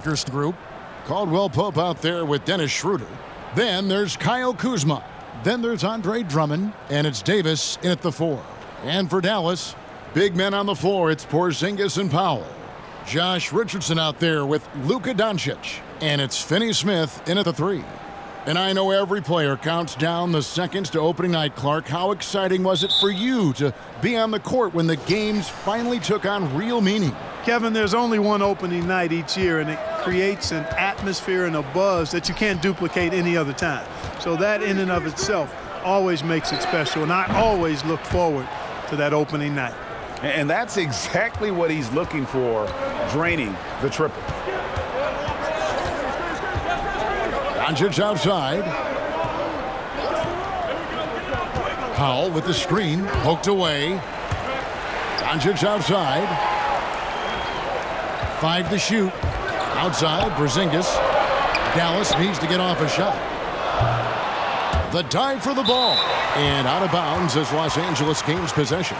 First group. Caldwell Pope out there with Dennis Schroeder. Then there's Kyle Kuzma. Then there's Andre Drummond, and it's Davis in at the 4. And for Dallas, big men on the floor, it's Porzingis and Powell. Josh Richardson out there with Luka Doncic, and it's Finney Smith in at the 3. And I know every player counts down the seconds to opening night, Clark. How exciting was it for you to be on the court when the games finally took on real meaning? Kevin, there's only one opening night each year, and it creates an atmosphere and a buzz that you can't duplicate any other time. So that in and of itself always makes it special, and I always look forward to that opening night. And that's exactly what he's looking for, draining the triple. Doncic outside. Powell with the screen, poked away. Doncic outside. 5 to shoot. Outside, Porzingis. Dallas needs to get off a shot. The dive for the ball. And out of bounds as Los Angeles gains possession.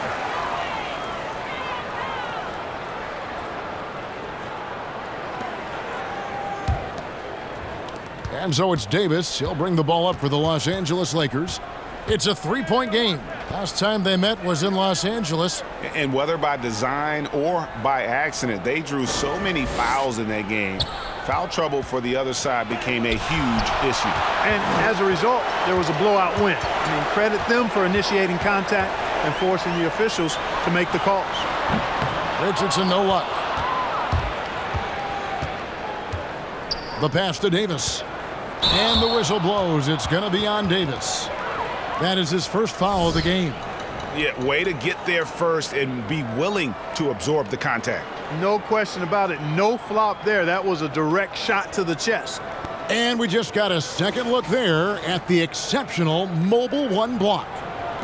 And so it's Davis. He'll bring the ball up for the Los Angeles Lakers. It's a 3-point game. Last time they met was in Los Angeles. And whether by design or by accident, they drew so many fouls in that game. Foul trouble for the other side became a huge issue. And as a result, there was a blowout win. I mean, credit them for initiating contact and forcing the officials to make the calls. Richardson, no luck. The pass to Davis. And the whistle blows. It's going to be on Davis. That is his first foul of the game. Yeah, way to get there first and be willing to absorb the contact. No question about it. No flop there. That was a direct shot to the chest. And we just got a second look there at the exceptional mobile 1 block.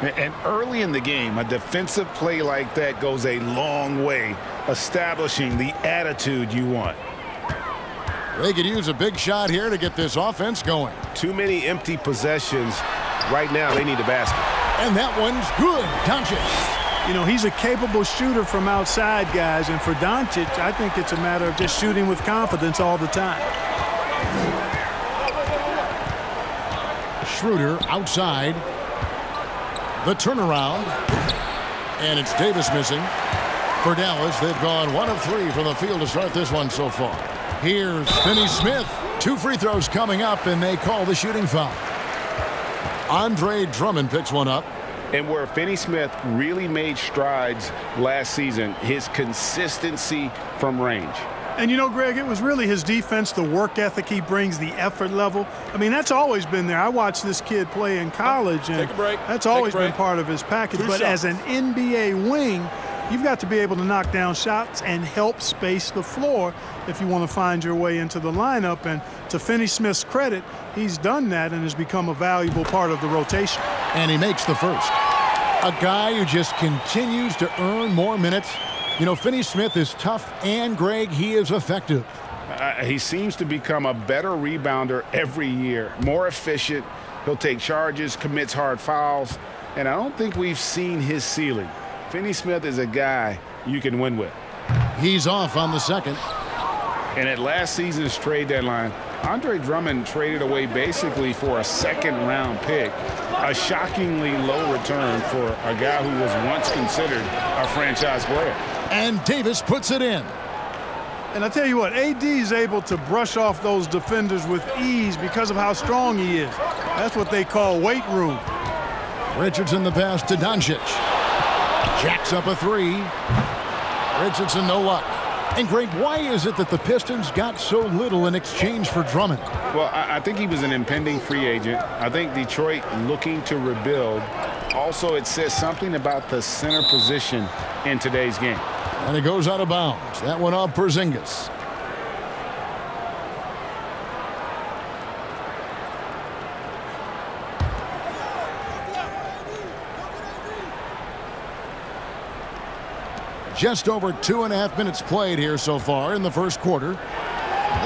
And early in the game, a defensive play like that goes a long way, establishing the attitude you want. They could use a big shot here to get this offense going. Too many empty possessions. Right now, they need a basket. And that one's good. Doncic. You know, he's a capable shooter from outside, guys. And for Doncic, I think it's a matter of just shooting with confidence all the time. Schroeder outside. The turnaround. And it's Davis missing. For Dallas, they've gone 1 of 3 from the field to start this one so far. Here's Finney Smith. 2 free throws coming up, and they call the shooting foul. Andre Drummond picks one up. And where Finney Smith really made strides last season, his consistency from range. And you know, Greg, it was really his defense, the work ethic he brings, the effort level. I mean, that's always been there. I watched this kid play in college, and that's always been part of his package. But as an NBA wing, you've got to be able to knock down shots and help space the floor if you want to find your way into the lineup. And to Finney Smith's credit, he's done that and has become a valuable part of the rotation. And he makes the first. A guy who just continues to earn more minutes. You know, Finney Smith is tough, and, Greg, he is effective. He seems to become a better rebounder every year, more efficient. He'll take charges, commits hard fouls, and I don't think we've seen his ceiling. Finney Smith is a guy you can win with. He's off on the second. And at last season's trade deadline, Andre Drummond traded away basically for a second-round pick, a shockingly low return for a guy who was once considered a franchise player. And Davis puts it in. And I tell you what, AD is able to brush off those defenders with ease because of how strong he is. That's what they call weight room. Richardson the pass to Doncic. Jacks up a 3. Richardson no luck. And Greg, why is it that the Pistons got so little in exchange for Drummond? Well, I think he was an impending free agent. I think Detroit looking to rebuild. Also, it says something about the center position in today's game. And it goes out of bounds. That one off Porzingis. Just over 2.5 minutes played here so far in the first quarter.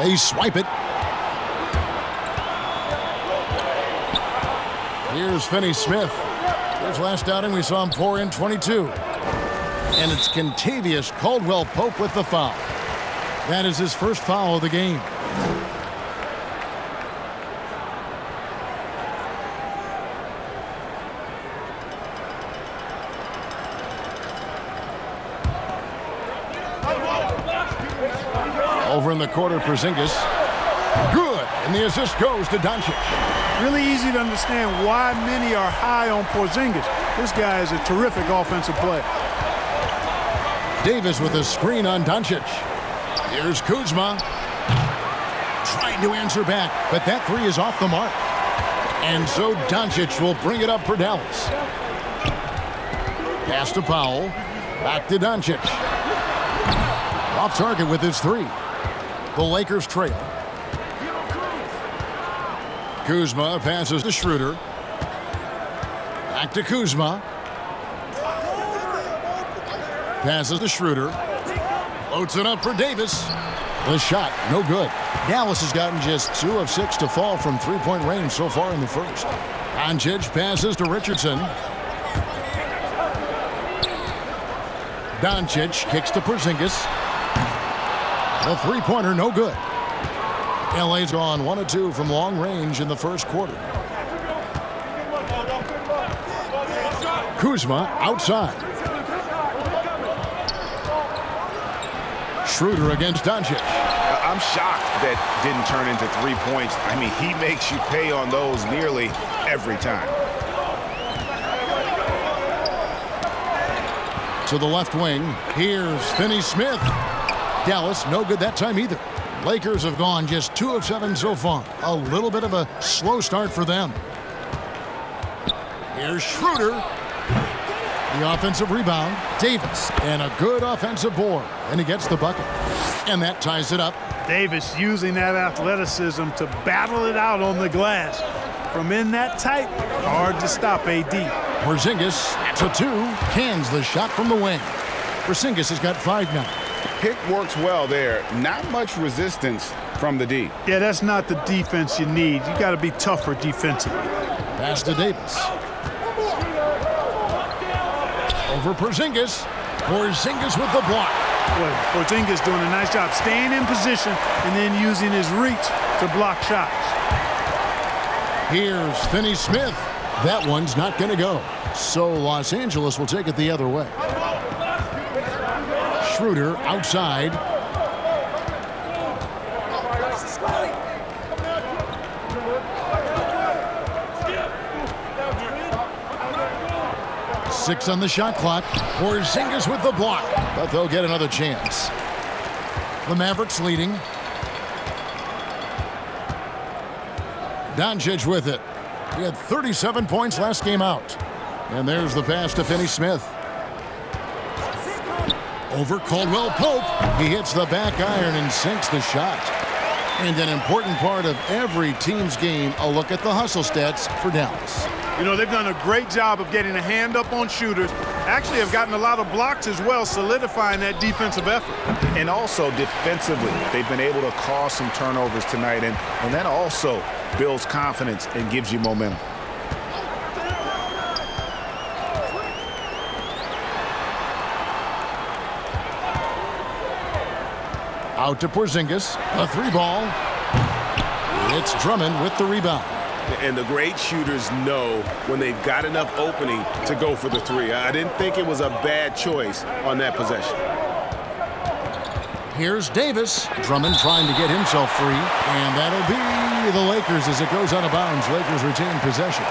They swipe it. Here's Finney Smith. His last outing, we saw him pour in 22. And it's Kentavious Caldwell Pope with the foul. That is his first foul of the game. Over in the corner, Porzingis. Good, and the assist goes to Doncic. Really easy to understand why many are high on Porzingis. This guy is a terrific offensive player. Davis with a screen on Doncic. Here's Kuzma. Trying to answer back, but that three is off the mark. And so Doncic will bring it up for Dallas. Pass to Powell. Back to Doncic. Off target with his three. The Lakers trail. Kuzma passes to Schroeder. Back to Kuzma. Passes to Schroeder. Floats it up for Davis. The shot, no good. Dallas has gotten just 2 of 6 to fall from three-point range so far in the first. Doncic passes to Richardson. Doncic kicks to Porzingis. The three-pointer, no good. LA's gone 1 of 2 from long range in the first quarter. Kuzma outside. Schroeder against Doncic. I'm shocked that didn't turn into 3 points. I mean, he makes you pay on those nearly every time. To the left wing, here's Finney Smith. Dallas, no good that time either. Lakers have gone just 2 of 7 so far. A little bit of a slow start for them. Here's Schroeder. The offensive rebound, Davis, and a good offensive board, and he gets the bucket. And that ties it up. Davis using that athleticism to battle it out on the glass. From in that tight, hard to stop AD. Porzingis, that's a 2, cans the shot from the wing. Porzingis has got 5 now. Pick works well there. Not much resistance from the D. Yeah, that's not the defense you need. You got to be tougher defensively. Pass to Davis. Over Porzingis. Porzingis with the block. Boy, Porzingis doing a nice job staying in position and then using his reach to block shots. Here's Finney Smith. That one's not going to go. So Los Angeles will take it the other way. Schroeder outside. Six on the shot clock. Porzingis with the block, but they'll get another chance. The Mavericks leading. Doncic with it. He had 37 points last game out. And there's the pass to Finney Smith. Over Caldwell Pope. He hits the back iron and sinks the shot. And an important part of every team's game, a look at the hustle stats for Dallas. You know, they've done a great job of getting a hand up on shooters. Actually have gotten a lot of blocks as well, solidifying that defensive effort. And also defensively, they've been able to cause some turnovers tonight, and that also builds confidence and gives you momentum. Out to Porzingis, a 3-ball. It's Drummond with the rebound. And the great shooters know when they've got enough opening to go for the 3. I didn't think it was a bad choice on that possession. Here's Davis. Drummond trying to get himself free. And that'll be the Lakers as it goes out of bounds. Lakers retain possession.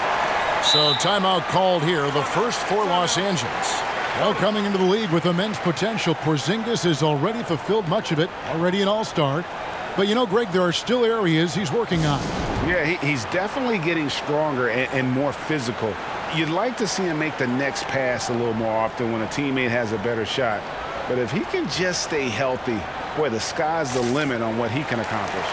So timeout called here, the first for Los Angeles. Well, coming into the league with immense potential, Porzingis has already fulfilled much of it, already an all-star. But you know, Greg, there are still areas he's working on. Yeah, he's definitely getting stronger and more physical. You'd like to see him make the next pass a little more often when a teammate has a better shot. But if he can just stay healthy, boy, the sky's the limit on what he can accomplish.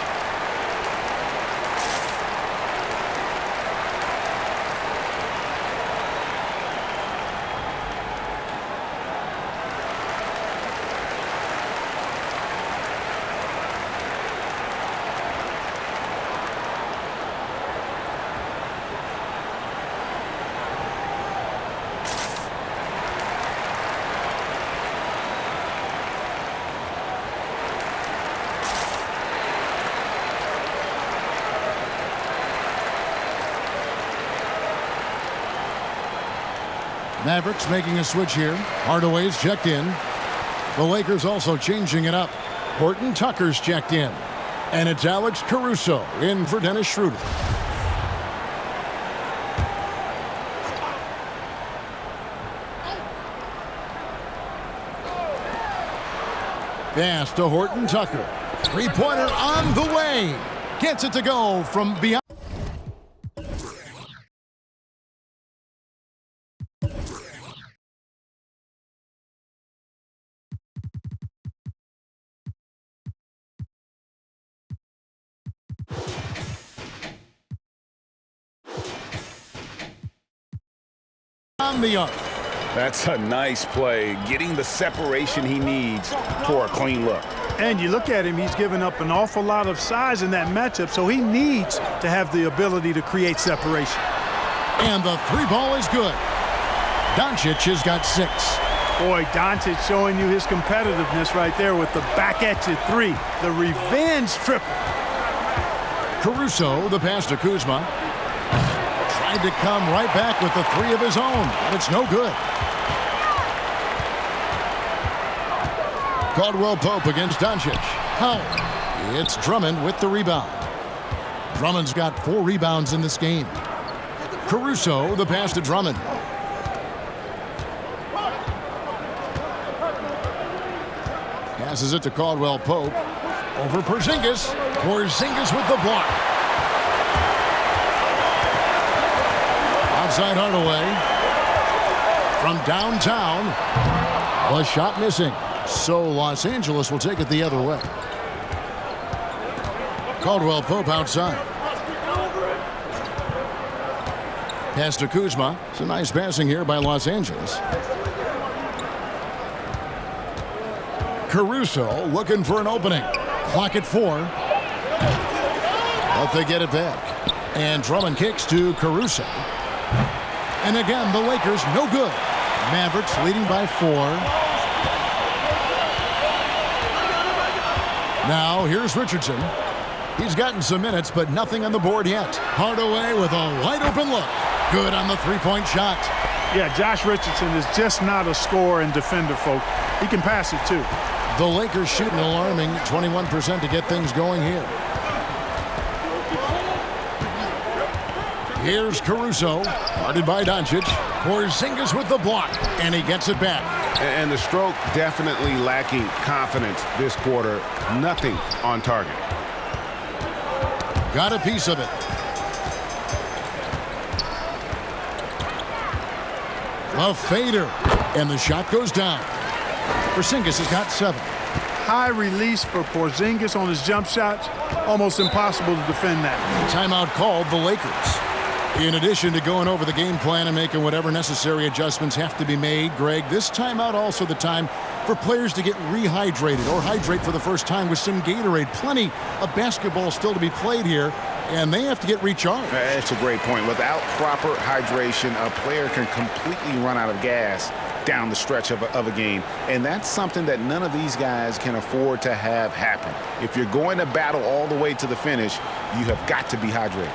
Mavericks making a switch here. Hardaway's checked in. The Lakers also changing it up. Horton Tucker's checked in. And it's Alex Caruso in for Dennis Schroeder. Pass to Horton Tucker. Three-pointer on the way. Gets it to go from beyond. On the arc. That's a nice play, getting the separation he needs for a clean look. And you look at him, he's given up an awful lot of size in that matchup, so he needs to have the ability to create separation. And the three ball is good. Doncic has got 6. Boy, Doncic showing you his competitiveness right there with the back at you 3. The revenge triple. Caruso, the pass to Kuzma. Tried to come right back with the 3 of his own, but it's no good. Caldwell Pope against Doncic. Howard. It's Drummond with the rebound. Drummond's got 4 rebounds in this game. Caruso, the pass to Drummond. Passes it to Caldwell Pope. Over Porzingis. Porzingis with the block. Outside Hardaway. From downtown. The shot missing. So Los Angeles will take it the other way. Caldwell Pope outside. Pass to Kuzma. It's a nice passing here by Los Angeles. Caruso looking for an opening. Clock at 4. But they get it back. And Drummond kicks to Caruso. And again, the Lakers no good. Mavericks leading by 4. Now here's Richardson. He's gotten some minutes, but nothing on the board yet. Hardaway with a wide open look. Good on the three-point shot. Yeah, Josh Richardson is just not a scorer and defender, folks. He can pass it, too. The Lakers shooting alarming 21% to get things going here. Here's Caruso, guarded by Doncic. Porzingis with the block, and he gets it back. And the stroke definitely lacking confidence this quarter. Nothing on target. Got a piece of it. A fader, and the shot goes down. Porzingis has got 7. High release for Porzingis on his jump shots. Almost impossible to defend that. Timeout called the Lakers. In addition to going over the game plan and making whatever necessary adjustments have to be made, Greg, this timeout also the time for players to get rehydrated or hydrate for the first time with some Gatorade. Plenty of basketball still to be played here, and they have to get recharged. That's a great point. Without proper hydration, a player can completely run out of gas down the stretch of a game. And that's something that none of these guys can afford to have happen. If you're going to battle all the way to the finish, you have got to be hydrated.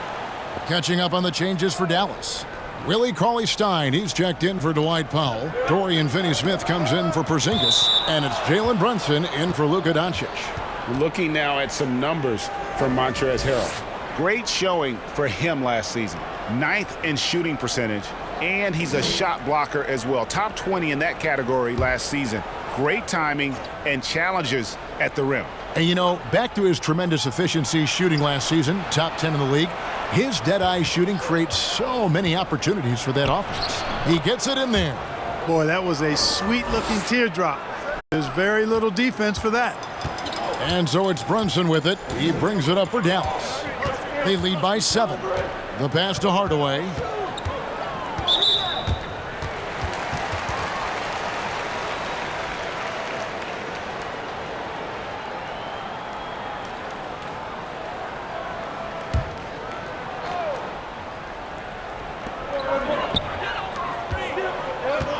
Catching up on the changes for Dallas. Willie Cauley-Stein, he's checked in for Dwight Powell. Dorian Finney-Smith comes in for Porzingis. And it's Jalen Brunson in for Luka Doncic. We're looking now at some numbers for Montrezl Harrell. Great showing for him last season. 9th in shooting percentage, and he's a shot blocker as well. Top 20 in that category last season. Great timing and challenges at the rim. And you know, back to his tremendous efficiency shooting last season, top 10 in the league, his dead-eye shooting creates so many opportunities for that offense. He gets it in there. Boy, that was a sweet-looking teardrop. There's very little defense for that. And so it's Brunson with it. He brings it up for Dallas. They lead by 7. The pass to Hardaway.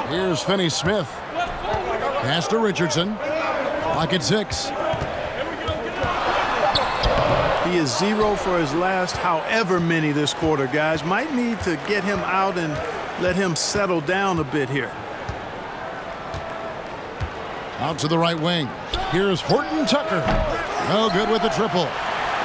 Here's Finney Smith. Pass to Richardson. Clock at 6. He is 0 for his last however many this quarter, guys. Might need to get him out and, let him settle down a bit here. Out to the right wing. Here's Horton Tucker. No good with the triple.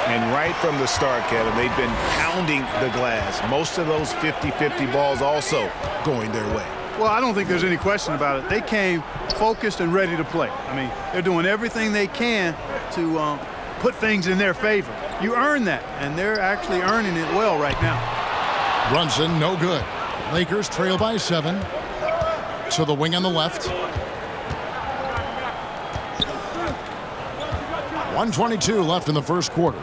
And right from the start, Kevin, they've been pounding the glass. Most of those 50-50 balls also going their way. Well, I don't think there's any question about it. They came focused and ready to play. I mean, they're doing everything they can to put things in their favor. You earn that, and they're actually earning it well right now. Brunson, no good. Lakers trail by 7. To the wing on the left. 1:22 left in the first quarter.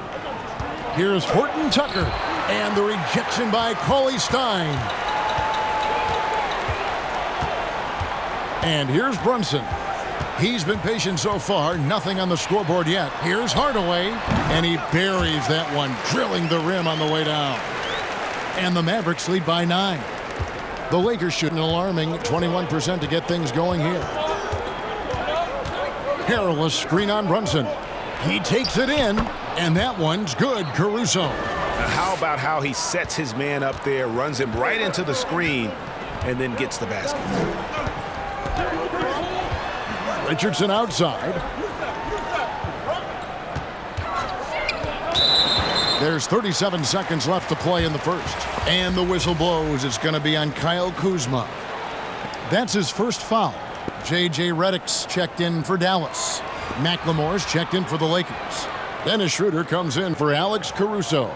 Here's Horton Tucker, and the rejection by Cauley Stein. And here's Brunson. He's been patient so far, nothing on the scoreboard yet. Here's Hardaway, and he buries that one, drilling the rim on the way down. And the Mavericks lead by 9. The Lakers shoot an alarming 21% to get things going here. Perilous screen on Brunson. He takes it in, and that one's good, Caruso. Now how about how he sets his man up there, runs him right into the screen, and then gets the basket. Richardson outside. There's 37 seconds left to play in the first. And the whistle blows. It's going to be on Kyle Kuzma. That's his first foul. J.J. Redick's checked in for Dallas. McLemore's checked in for the Lakers. Dennis Schroeder comes in for Alex Caruso.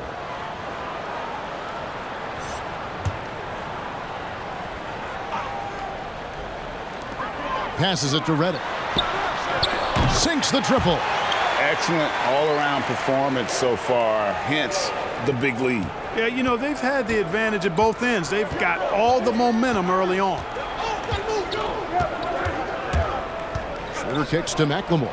Passes it to Redick. Sinks the triple. Excellent all-around performance so far, hence the big lead. Yeah, you know, they've had the advantage at both ends. They've got all the momentum early on. Schroeder kicks to McLemore.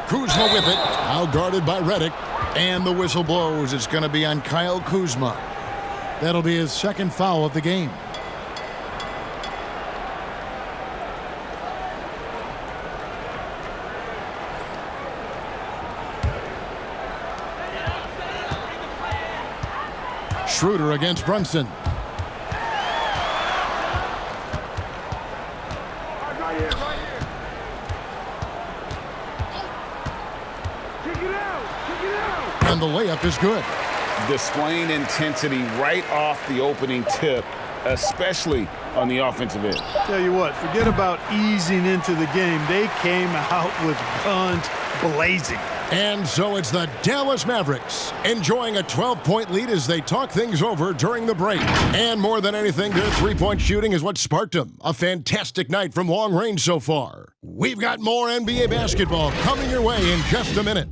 Kuzma with it. Now guarded by Redick. And the whistle blows. It's going to be on Kyle Kuzma. That'll be his second foul of the game. Schroeder against Brunson. And the layup is good. Displaying intensity right off the opening tip, especially on the offensive end. Tell you what, forget about easing into the game. They came out with guns blazing. And so it's the Dallas Mavericks enjoying a 12-point lead as they talk things over during the break. And more than anything, their three-point shooting is what sparked them. A fantastic night from long range so far. We've got more NBA basketball coming your way in just a minute.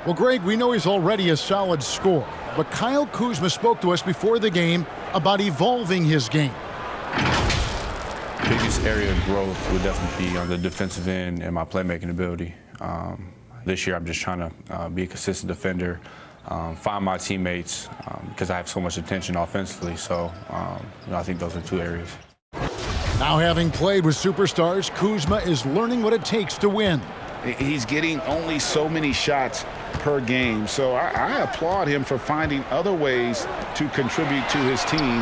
Well, Greg, we know he's already a solid scorer, but Kyle Kuzma spoke to us before the game about evolving his game. Biggest area of growth would definitely be on the defensive end and my playmaking ability. This year, I'm just trying to be a consistent defender, find my teammates because I have so much attention offensively. So, I think those are two areas. Now, having played with superstars, Kuzma is learning what it takes to win. He's getting only so many shots per game, so I applaud him for finding other ways to contribute to his team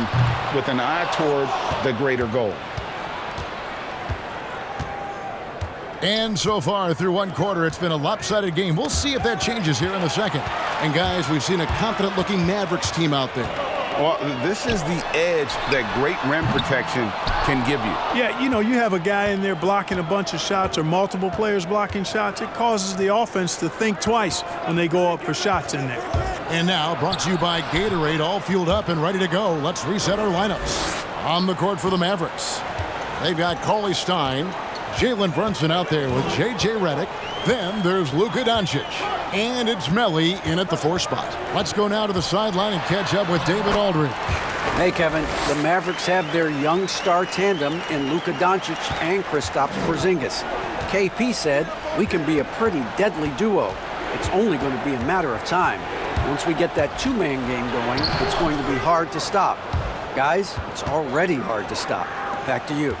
with an eye toward the greater goal. And so far through one quarter, it's been a lopsided game. We'll see if that changes here in the second. And guys, we've seen a confident-looking Mavericks team out there. Well, this is the edge that great rim protection can give you. Yeah, you know, you have a guy in there blocking a bunch of shots or multiple players blocking shots. It causes the offense to think twice when they go up for shots in there. And now, brought to you by Gatorade, all fueled up and ready to go. Let's reset our lineups. On the court for the Mavericks, they've got Cauley Stein, Jalen Brunson out there with J.J. Redick. Then there's Luka Doncic. And it's Melly in at the 4 spot. Let's go now to the sideline and catch up with David Aldridge. Hey, Kevin, the Mavericks have their young star tandem in Luka Doncic and Kristaps Porzingis. KP said, "We can be a pretty deadly duo." It's only going to be a matter of time. Once we get that two-man game going, it's going to be hard to stop. Guys, it's already hard to stop. Back to you.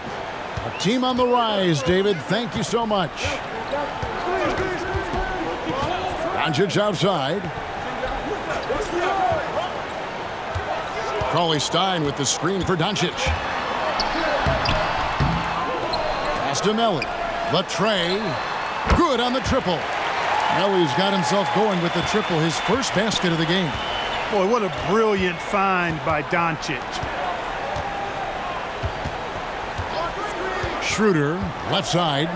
A team on the rise, David. Thank you so much. Doncic outside. Cauley-Stein with the screen for Doncic. Pass to Melly. Latre. Good on the triple. Melly's got himself going with the triple, his first basket of the game. Boy, what a brilliant find by Doncic. Schroeder, left side.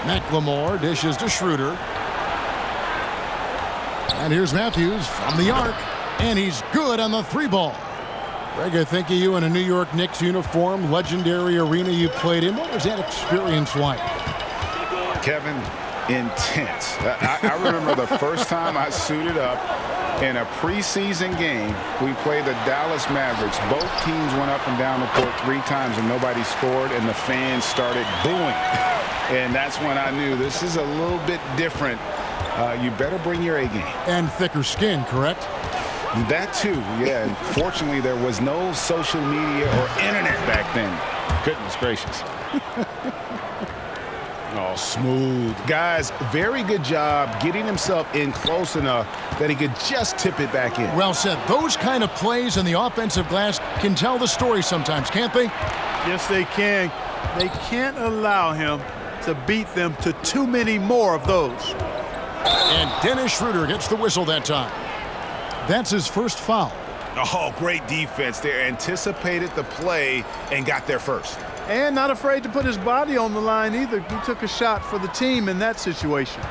McLemore dishes to Schroeder. And here's Matthews from the arc. And he's good on the three ball. Greg, I think of you in a New York Knicks uniform, legendary arena you played in. What was that experience like? Kevin, intense. I remember the first time I suited up in a preseason game. We played the Dallas Mavericks. Both teams went up and down the court 3 times and nobody scored, and the fans started booing. And that's when I knew this is a little bit different. You better bring your A game. And thicker skin, correct? That too, yeah. And fortunately, there was no social media or internet back then. Goodness gracious. Oh, smooth. Guys, very good job getting himself in close enough that he could just tip it back in. Well said. Those kind of plays in the offensive glass can tell the story sometimes, can't they? Yes, they can. They can't allow him to beat them to too many more of those. And Dennis Schroeder gets the whistle that time. That's his first foul. Oh, great defense there. Anticipated the play and got there first. And not afraid to put his body on the line either. He took a shot for the team in that situation.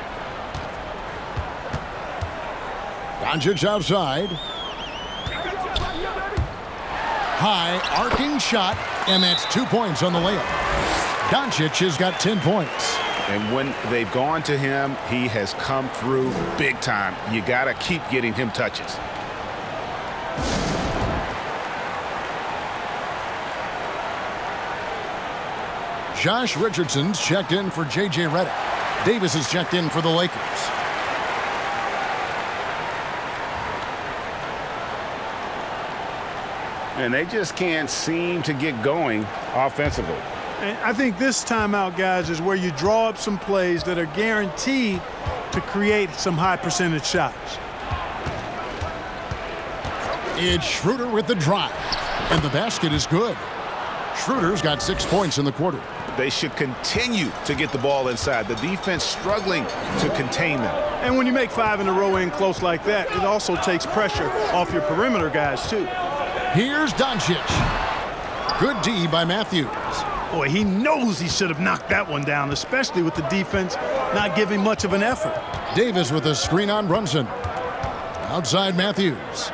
Doncic outside. High arcing shot, and that's 2 points on the layup. Doncic has got 10 points. And when they've gone to him, he has come through big time. You got to keep getting him touches. Josh Richardson's checked in for J.J. Redick. Davis is checked in for the Lakers. And they just can't seem to get going offensively. And I think this timeout, guys, is where you draw up some plays that are guaranteed to create some high percentage shots. It's Schroeder with the drive, and the basket is good. Schroeder's got 6 points in the quarter. They should continue to get the ball inside. The defense struggling to contain them. And when you make 5 in a row in close like that, it also takes pressure off your perimeter guys, too. Here's Doncic. Good D by Matthews. Boy, he knows he should have knocked that one down, especially with the defense not giving much of an effort. Davis with a screen on Brunson. Outside Matthews.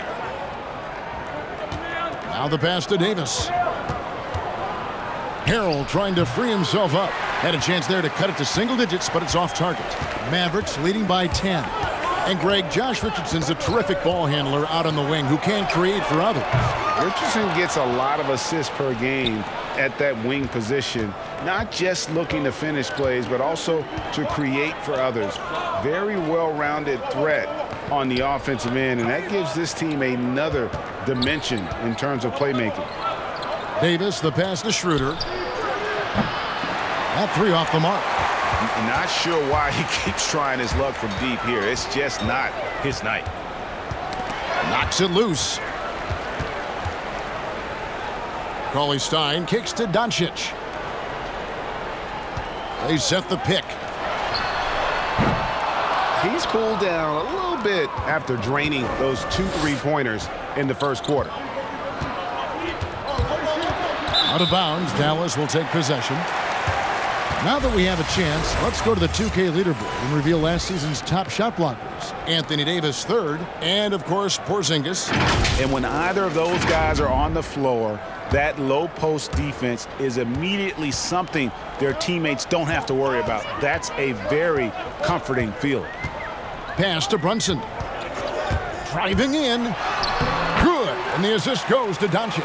Now the pass to Davis. Harrell trying to free himself up. Had a chance there to cut it to single digits, but it's off target. Mavericks leading by 10. And Greg, Josh Richardson's a terrific ball handler out on the wing who can create for others. Richardson gets a lot of assists per game at that wing position, not just looking to finish plays, but also to create for others. Very well-rounded threat on the offensive end, and that gives this team another dimension in terms of playmaking. Davis, the pass to Schroeder. That 3 off the mark. Not sure why he keeps trying his luck from deep here. It's just not his night. Knocks it loose. Cauley-Stein kicks to Doncic. They set the pick. He's cooled down a little bit after draining those 2 3-pointers in the first quarter. Out of bounds, Dallas will take possession. Now that we have a chance, let's go to the 2K leaderboard and reveal last season's top shot blockers. Anthony Davis third, and of course Porzingis. And when either of those guys are on the floor, that low post defense is immediately something their teammates don't have to worry about. That's a very comforting feeling. Pass to Brunson. Driving in. Good. And the assist goes to Doncic.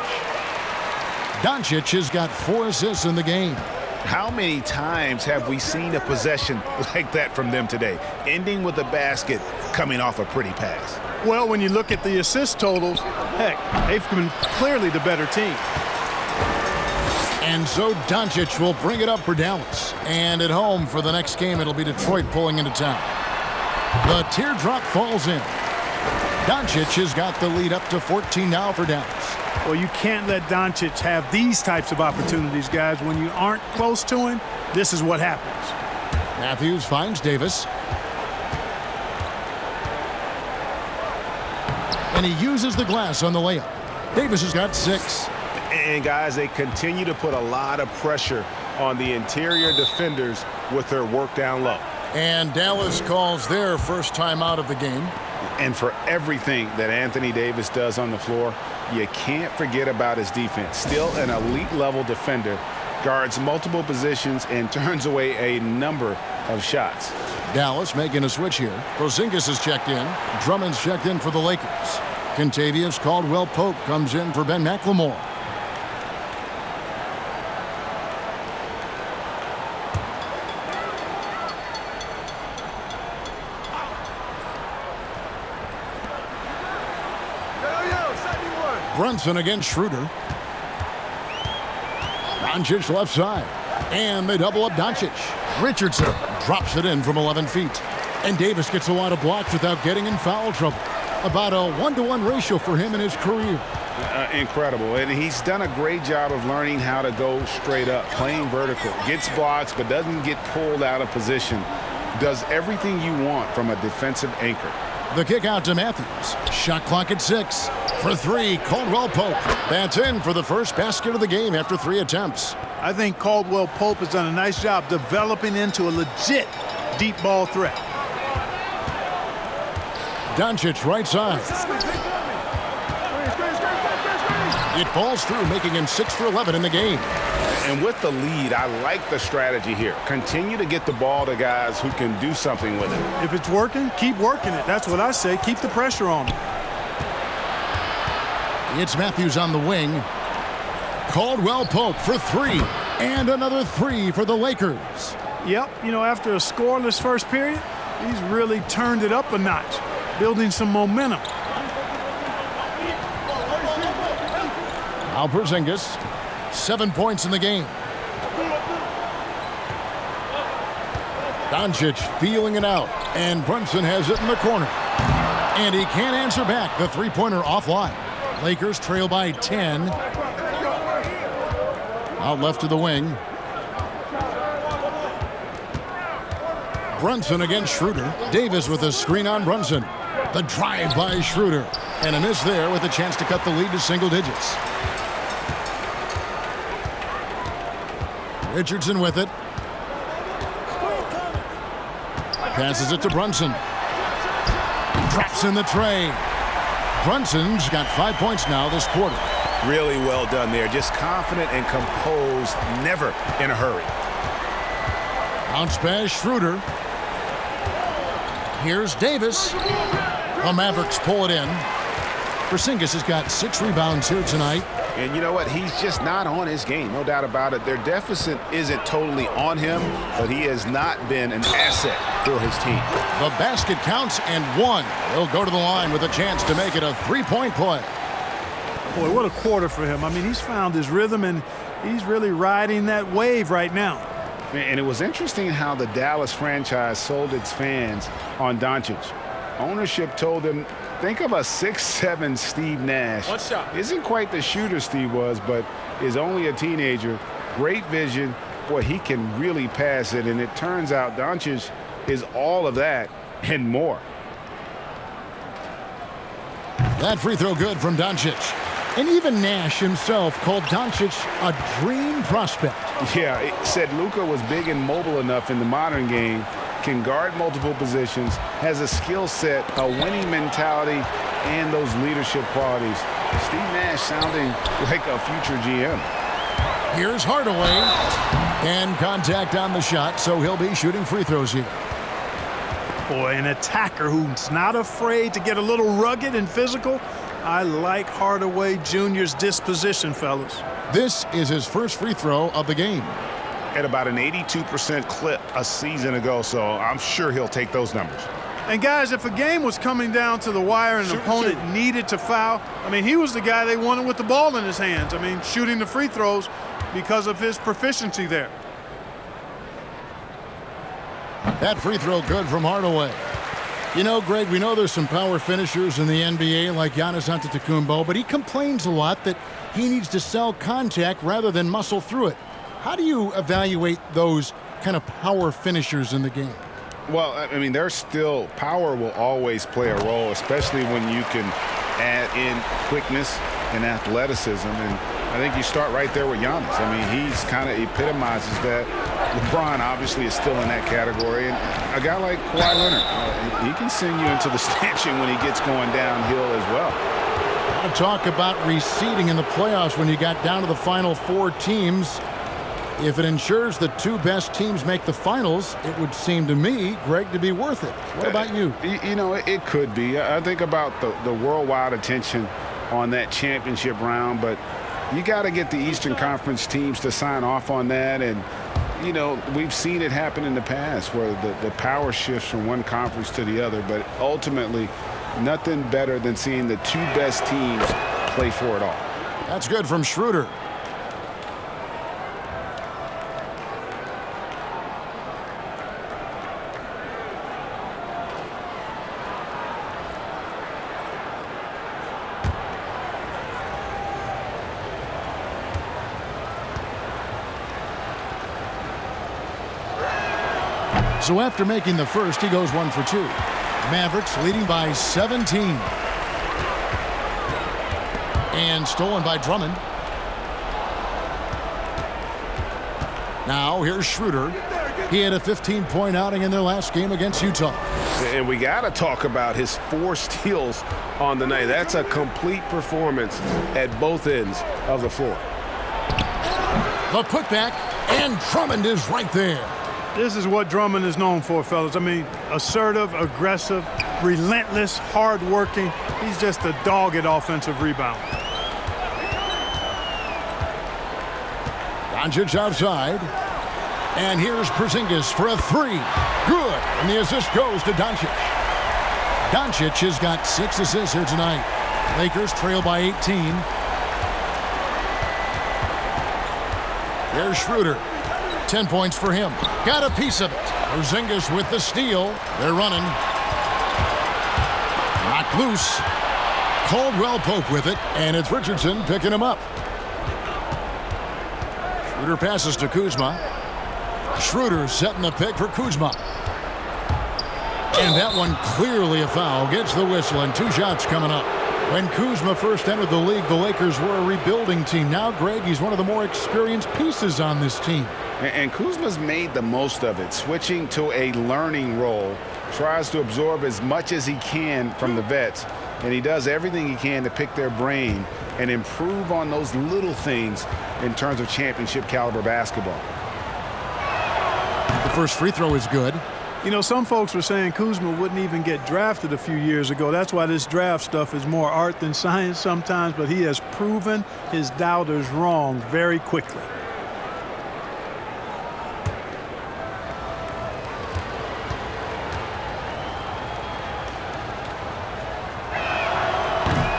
Doncic has got 4 assists in the game. How many times have we seen a possession like that from them today, ending with a basket coming off a pretty pass? Well, when you look at the assist totals, heck, they've been clearly the better team. And so Doncic will bring it up for Dallas. And at home for the next game, it'll be Detroit pulling into town. The teardrop falls in. Doncic has got the lead up to 14 now for Dallas. Well, you can't let Doncic have these types of opportunities, guys. When you aren't close to him, this is what happens. Matthews finds Davis. And he uses the glass on the layup. Davis has got 6. And, guys, they continue to put a lot of pressure on the interior defenders with their work down low. And Dallas calls their first time out of the game. And for everything that Anthony Davis does on the floor, you can't forget about his defense. Still an elite-level defender, guards multiple positions, and turns away a number of shots. Dallas making a switch here. Porzingis is checked in. Drummond's checked in for the Lakers. Kentavious Caldwell-Pope comes in for Ben McLemore. Brunson against Schroeder. Doncic left side. And they double up Doncic. Richardson drops it in from 11 feet. And Davis gets a lot of blocks without getting in foul trouble. About a 1-to-1 ratio for him in his career. Incredible. And he's done a great job of learning how to go straight up, playing vertical. Gets blocks but doesn't get pulled out of position. Does everything you want from a defensive anchor. The kick out to Matthews. Shot clock at 6. For 3, Caldwell-Pope. That's in for the first basket of the game after 3 attempts. I think Caldwell-Pope has done a nice job developing into a legit deep ball threat. Doncic right side. It falls through, making him 6 for 11 in the game. And with the lead, I like the strategy here. Continue to get the ball to guys who can do something with it. If it's working, keep working it. That's what I say. Keep the pressure on him. It's Matthews on the wing. Caldwell-Pope for 3. And another 3 for the Lakers. Yep, you know, after a scoreless first period, he's really turned it up a notch, building some momentum. Now Porzingis, 7 points in the game. Doncic feeling it out, and Brunson has it in the corner. And he can't answer back. The three-pointer offline. Lakers trail by 10. Out left to the wing. Brunson against Schroeder. Davis with a screen on Brunson. The drive by Schroeder. And a miss there with a chance to cut the lead to single digits. Richardson with it. Passes it to Brunson. Drops in the tray. Brunson's got 5 points now this quarter. Really well done there. Just confident and composed, never in a hurry. Bounce pass Schroeder. Here's Davis. The Mavericks pull it in. Porzingis has got 6 rebounds here tonight. And you know what? He's just not on his game, no doubt about it. Their deficit isn't totally on him, but he has not been an asset for his team. The basket counts and 1. He'll go to the line with a chance to make it a 3-point play. Boy, what a quarter for him. I mean, he's found his rhythm, and he's really riding that wave right now. And it was interesting how the Dallas franchise sold its fans on Doncic. Ownership told them, think of a 6'7" Steve Nash. One shot. Isn't quite the shooter Steve was, but is only a teenager. Great vision. Boy, he can really pass it. And it turns out Doncic is all of that and more. That free throw good from Doncic. And even Nash himself called Doncic a dream prospect. Yeah, it said Luka was big and mobile enough in the modern game, can guard multiple positions, has a skill set, a winning mentality, and those leadership qualities. Steve Nash sounding like a future GM. Here's Hardaway. And contact on the shot, so he'll be shooting free throws here. Boy, an attacker who's not afraid to get a little rugged and physical. I like Hardaway Jr.'s disposition, fellas. This is his first free throw of the game. at about an 82% clip a season ago, so I'm sure he'll take those numbers. And guys, if a game was coming down to the wire and an opponent needed to foul, I mean, he was the guy they wanted with the ball in his hands. I mean, shooting the free throws because of his proficiency there. That free throw good from Hardaway. You know, Greg, we know there's some power finishers in the NBA like Giannis Antetokounmpo, but he complains a lot that he needs to sell contact rather than muscle through it. How do you evaluate those kind of power finishers in the game? Well, I mean, there's still power will always play a role, especially when you can add in quickness and athleticism. And I think you start right there with Giannis. I mean, he's kind of epitomizes that. LeBron obviously is still in that category. And a guy like Kawhi Leonard, he can send you into the stanchion when he gets going downhill as well. I want to talk about reseeding in the playoffs when you got down to the final 4 teams. If it ensures the 2 best teams make the finals, it would seem to me, Greg, to be worth it. What about you? You know, it could be. I think about the worldwide attention on that championship round, but you got to get the Eastern Conference teams to sign off on that. And, you know, we've seen it happen in the past where the power shifts from one conference to the other, but ultimately nothing better than seeing the 2 best teams play for it all. That's good from Schroeder. So after making the first, he goes 1 for 2. Mavericks leading by 17. And stolen by Drummond. Now here's Schroeder. He had a 15-point outing in their last game against Utah. And we got to talk about his 4 steals on the night. That's a complete performance at both ends of the floor. The putback, and Drummond is right there. This is what Drummond is known for, fellas. I mean, assertive, aggressive, relentless, hard-working. He's just a dogged offensive rebound. Doncic outside. And here's Porzingis for a 3. Good. And the assist goes to Doncic. Doncic has got 6 assists here tonight. Lakers trail by 18. There's Schroeder. 10 points for him. Got a piece of it. Porzingis with the steal. They're running. Knocked loose. Caldwell Pope with it, and it's Richardson picking him up. Schroeder passes to Kuzma. Schroeder setting the pick for Kuzma. And that one clearly a foul. Gets the whistle, and 2 shots coming up. When Kuzma first entered the league, the Lakers were a rebuilding team. Now, Greg, he's one of the more experienced pieces on this team. And Kuzma's made the most of it, switching to a learning role, tries to absorb as much as he can from the vets, and he does everything he can to pick their brain and improve on those little things in terms of championship caliber basketball. The first free throw is good. You know, some folks were saying Kuzma wouldn't even get drafted a few years ago. That's why this draft stuff is more art than science sometimes, but he has proven his doubters wrong very quickly.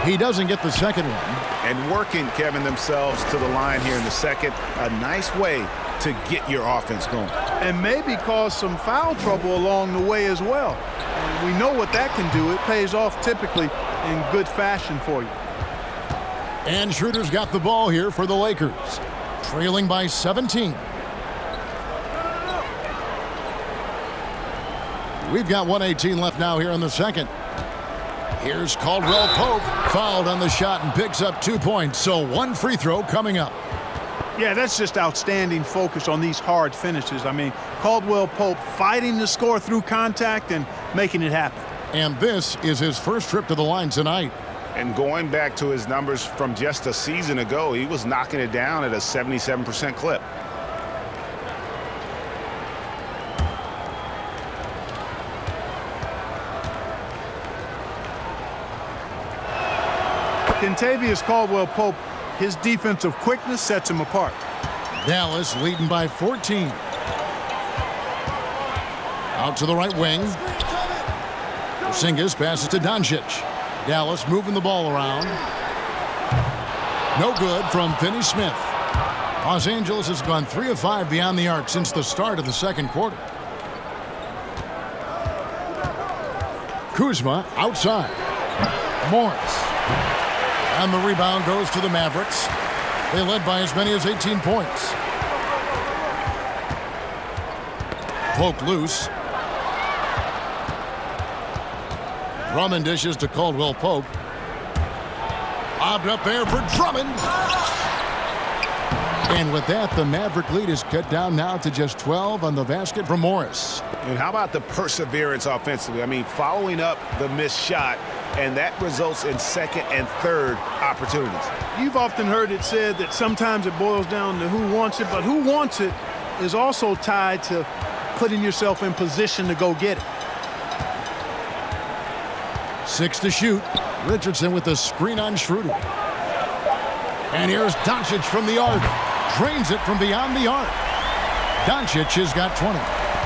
He doesn't get the second one. And working, Kevin, themselves to the line here in the second. A nice way to get your offense going. And maybe cause some foul trouble along the way as well. We know what that can do. It pays off typically in good fashion for you. And Schroeder's got the ball here for the Lakers. Trailing by 17. We've got 1:18 left now here in the second. Here's Caldwell Pope, fouled on the shot and picks up 2 points. So 1 free throw coming up. Yeah, that's just outstanding focus on these hard finishes. I mean, Caldwell Pope fighting to score through contact and making it happen. And this is his first trip to the line tonight. And going back to his numbers from just a season ago, he was knocking it down at a 77% clip. Kentavious Caldwell Pope, his defensive quickness sets him apart. Dallas leading by 14. Out to the right wing. Porzingis passes to Doncic. Dallas moving the ball around. No good from Finney Smith. Los Angeles has gone 3 of 5 beyond the arc since the start of the second quarter. Kuzma outside. Morris. And the rebound goes to the Mavericks. They led by as many as 18 points. Poke loose. Drummond dishes to Caldwell Pope. Lobbed up there for Drummond. And with that, the Maverick lead is cut down now to just 12 on the basket from Morris. And how about the perseverance offensively? I mean, following up the missed shot, and that results in second and third opportunities. You've often heard it said that sometimes it boils down to who wants it, but who wants it is also tied to putting yourself in position to go get it. 6 to shoot. Richardson with the screen on Schroeder. And here's Doncic from the arc. Drains it from beyond the arc. Doncic has got 20.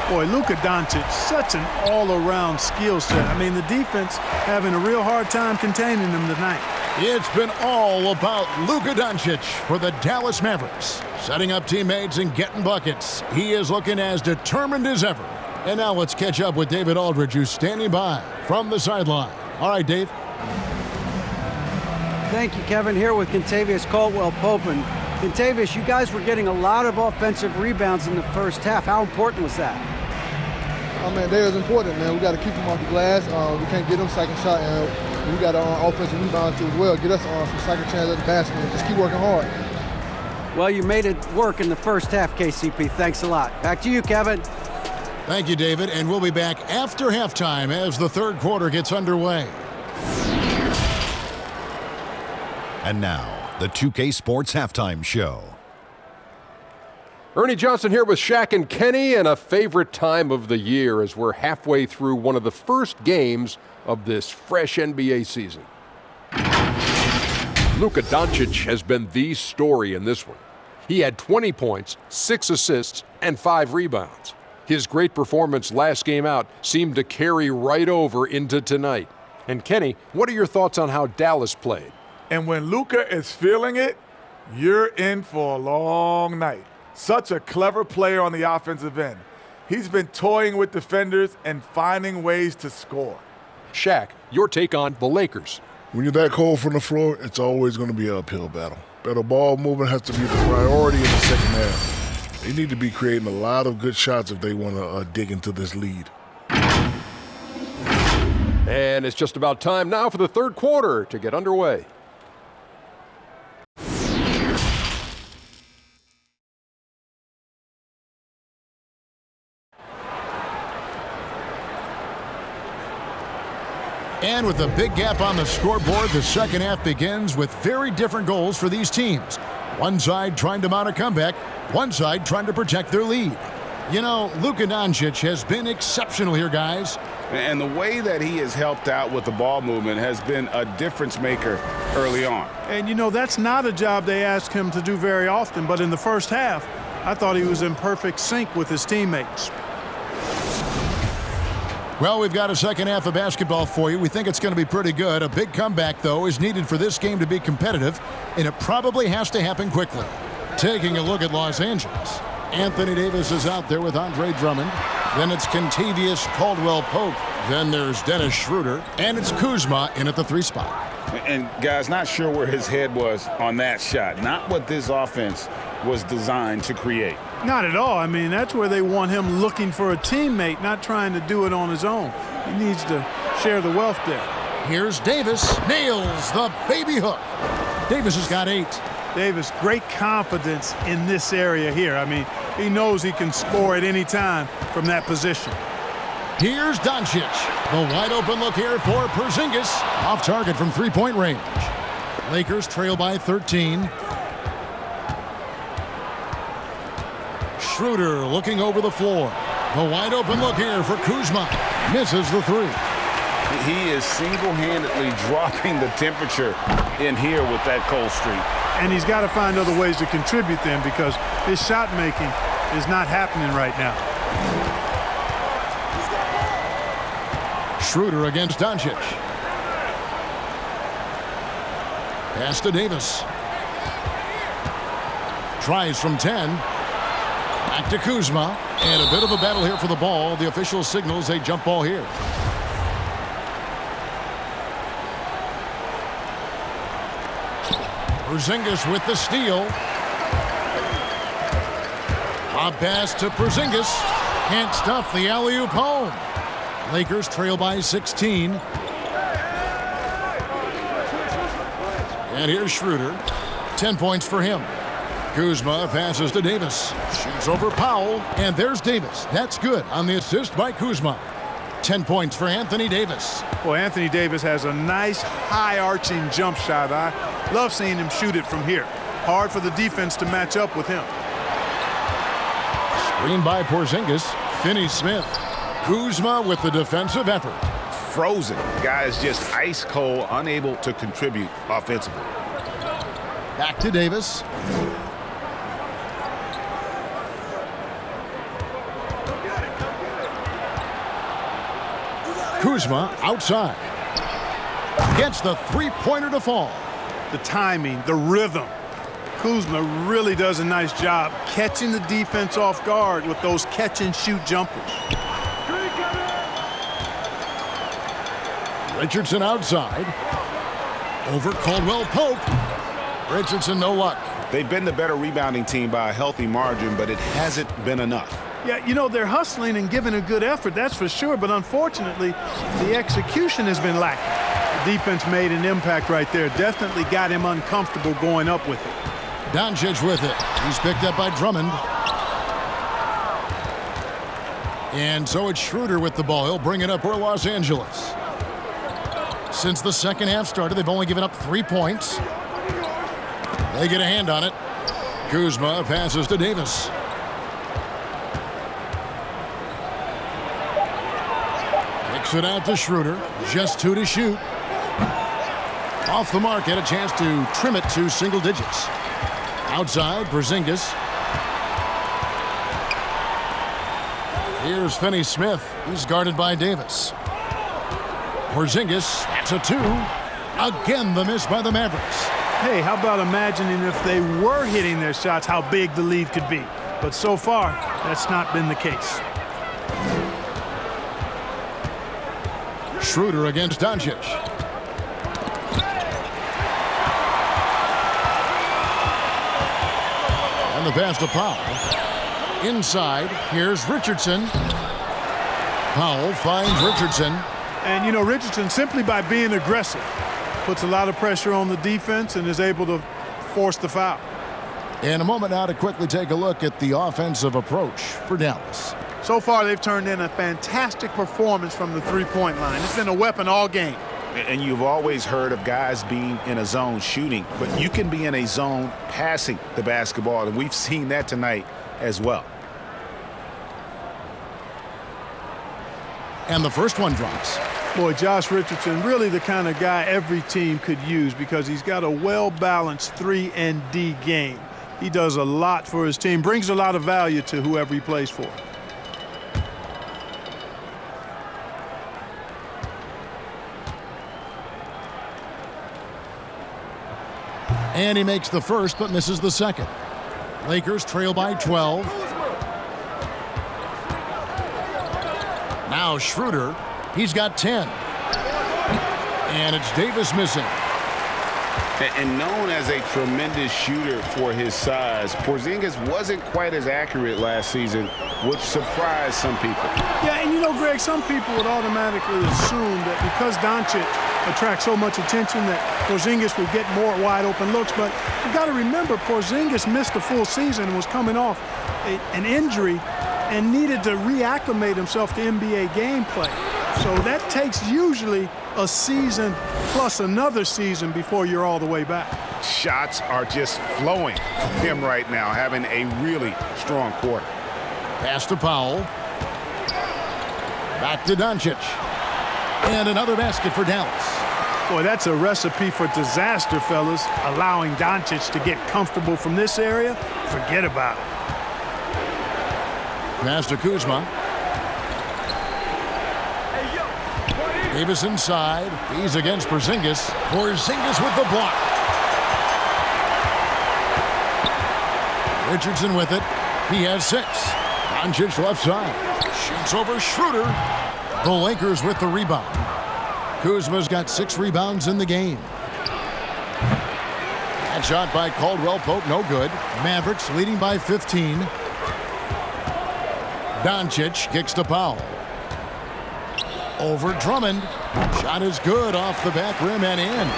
Boy, Luka Doncic, such an all-around skill set. I mean, the defense having a real hard time containing him tonight. It's been all about Luka Doncic for the Dallas Mavericks. Setting up teammates and getting buckets. He is looking as determined as ever. And now let's catch up with David Aldridge, who's standing by from the sideline. All right, Dave. Thank you, Kevin. Here with Kentavious Caldwell-Pope. And Kentavious, you guys were getting a lot of offensive rebounds in the first half. How important was that? Oh, man, that is important, man. We got to keep them off the glass. We can't get them second shot, and we got offensive rebound too as well. Get us some second chance at the basket and just keep working hard. Well, you made it work in the first half, KCP. Thanks a lot. Back to you, Kevin. Thank you, David. And we'll be back after halftime as the third quarter gets underway. And now, the 2K Sports Halftime Show. Ernie Johnson here with Shaq and Kenny, and a favorite time of the year as we're halfway through one of the first games of this fresh NBA season. Luka Doncic has been the story in this one. He had 20 points, 6 assists, and 5 rebounds. His great performance last game out seemed to carry right over into tonight. And Kenny, what are your thoughts on how Dallas played? And when Luka is feeling it, you're in for a long night. Such a clever player on the offensive end. He's been toying with defenders and finding ways to score. Shaq, your take on the Lakers. When you're that cold from the floor, it's always going to be an uphill battle. Better ball movement has to be the priority in the second half. They need to be creating a lot of good shots if they want to dig into this lead. And it's just about time now for the third quarter to get underway. And with a big gap on the scoreboard, the second half begins with very different goals for these teams. One side trying to mount a comeback, one side trying to protect their lead. You know, Luka Doncic has been exceptional here, guys. And the way that he has helped out with the ball movement has been a difference maker early on. And, you know, that's not a job they ask him to do very often, but in the first half, I thought he was in perfect sync with his teammates. Well, we've got a second half of basketball for you. We think it's going to be pretty good. A big comeback, though, is needed for this game to be competitive, and it probably has to happen quickly. Taking a look at Los Angeles. Anthony Davis is out there with Andre Drummond. Then it's Kentavious Caldwell-Pope. Then there's Dennis Schroeder. And it's Kuzma in at the 3 spot. And, guys, not sure where his head was on that shot. Not what this offense was designed to create. Not at all. I mean, that's where they want him looking for a teammate, not trying to do it on his own. He needs to share the wealth there. Here's Davis. Nails the baby hook. Davis has got 8. Davis, great confidence in this area here. I mean, he knows he can score at any time from that position. Here's Doncic. The wide open look here for Porzingis. Off target from 3-point range. Lakers trail by 13. Schroeder looking over the floor. The wide open look here for Kuzma. Misses the 3. He is single-handedly dropping the temperature in here with that cold streak. and he's got to find other ways to contribute them because his shot making is not happening right now. Schroeder against Doncic. Pass to Davis. Tries from 10. Back to Kuzma. And a bit of a battle here for the ball. The official signals a jump ball here. Porzingis with the steal. A pass to Porzingis. Can't stuff the alley-oop home. Lakers trail by 16. And here's Schroeder. 10 points for him. Kuzma passes to Davis. Shoots over Powell. And there's Davis. That's good on the assist by Kuzma. 10 points for Anthony Davis. Well, Anthony Davis has a nice high-arching jump shot. I love seeing him shoot it from here. Hard for the defense to match up with him. Screen by Porzingis. Finney Smith. Kuzma with the defensive effort. Frozen. Guy is just ice cold, unable to contribute offensively. Back to Davis. Kuzma outside. Gets the three-pointer to fall. The timing, the rhythm. Kuzma really does a nice job catching the defense off guard with those catch-and-shoot jumpers. Richardson outside. Over Caldwell Pope. Richardson, no luck. They've been the better rebounding team by a healthy margin, but it hasn't been enough. Yeah, you know, they're hustling and giving a good effort, that's for sure, but unfortunately, the execution has been lacking. The defense made an impact right there. Definitely got him uncomfortable going up with it. Doncic with it. He's picked up by Drummond. And so it's Schroeder with the ball. He'll bring it up for Los Angeles. Since the second half started, they've only given up 3 points. They get a hand on it. Kuzma passes to Davis. Kicks it out to Schroeder. Just 2 to shoot. Off the mark, had a chance to trim it to single digits. Outside, Porzingis. Here's Finney Smith. He's guarded by Davis. Porzingis, that's a 2. Again, the miss by the Mavericks. Hey, how about imagining if they were hitting their shots, how big the lead could be. But so far, that's not been the case. Schroeder against Doncic. And the pass to Powell. Inside, here's Richardson. Powell finds Richardson. And, you know, Richardson, simply by being aggressive, puts a lot of pressure on the defense and is able to force the foul. In a moment now to quickly take a look at the offensive approach for Dallas. So far, they've turned in a fantastic performance from the three-point line. It's been a weapon all game. And you've always heard of guys being in a zone shooting, but you can be in a zone passing the basketball, and we've seen that tonight as well. And the first one drops. Boy, Josh Richardson, really the kind of guy every team could use because he's got a well-balanced 3 and D game. He does a lot for his team, brings a lot of value to whoever he plays for. And he makes the first but misses the second. Lakers trail by 12. Now Schroeder, he's got 10. And it's Davis missing. And known as a tremendous shooter for his size, Porzingis wasn't quite as accurate last season, which surprised some people. Yeah, and you know, Greg, some people would automatically assume that because Doncic attracts so much attention that Porzingis would get more wide open looks, but you've got to remember Porzingis missed a full season and was coming off an injury and needed to reacclimate himself to NBA gameplay. So that takes usually a season plus another season before you're all the way back. Shots are just flowing from him right now, having a really strong quarter. Pass to Powell. Back to Doncic. And another basket for Dallas. Boy, that's a recipe for disaster, fellas. Allowing Doncic to get comfortable from this area, forget about it. Pass to Kuzma. Davis inside. He's against Porzingis. Porzingis with the block. Richardson with it. He has 6. Doncic left side. Shoots over Schroeder. The Lakers with the rebound. Kuzma's got 6 rebounds in the game. That shot by Caldwell Pope, no good. Mavericks leading by 15. Doncic kicks to Powell. Over Drummond. Shot is good off the back rim and in.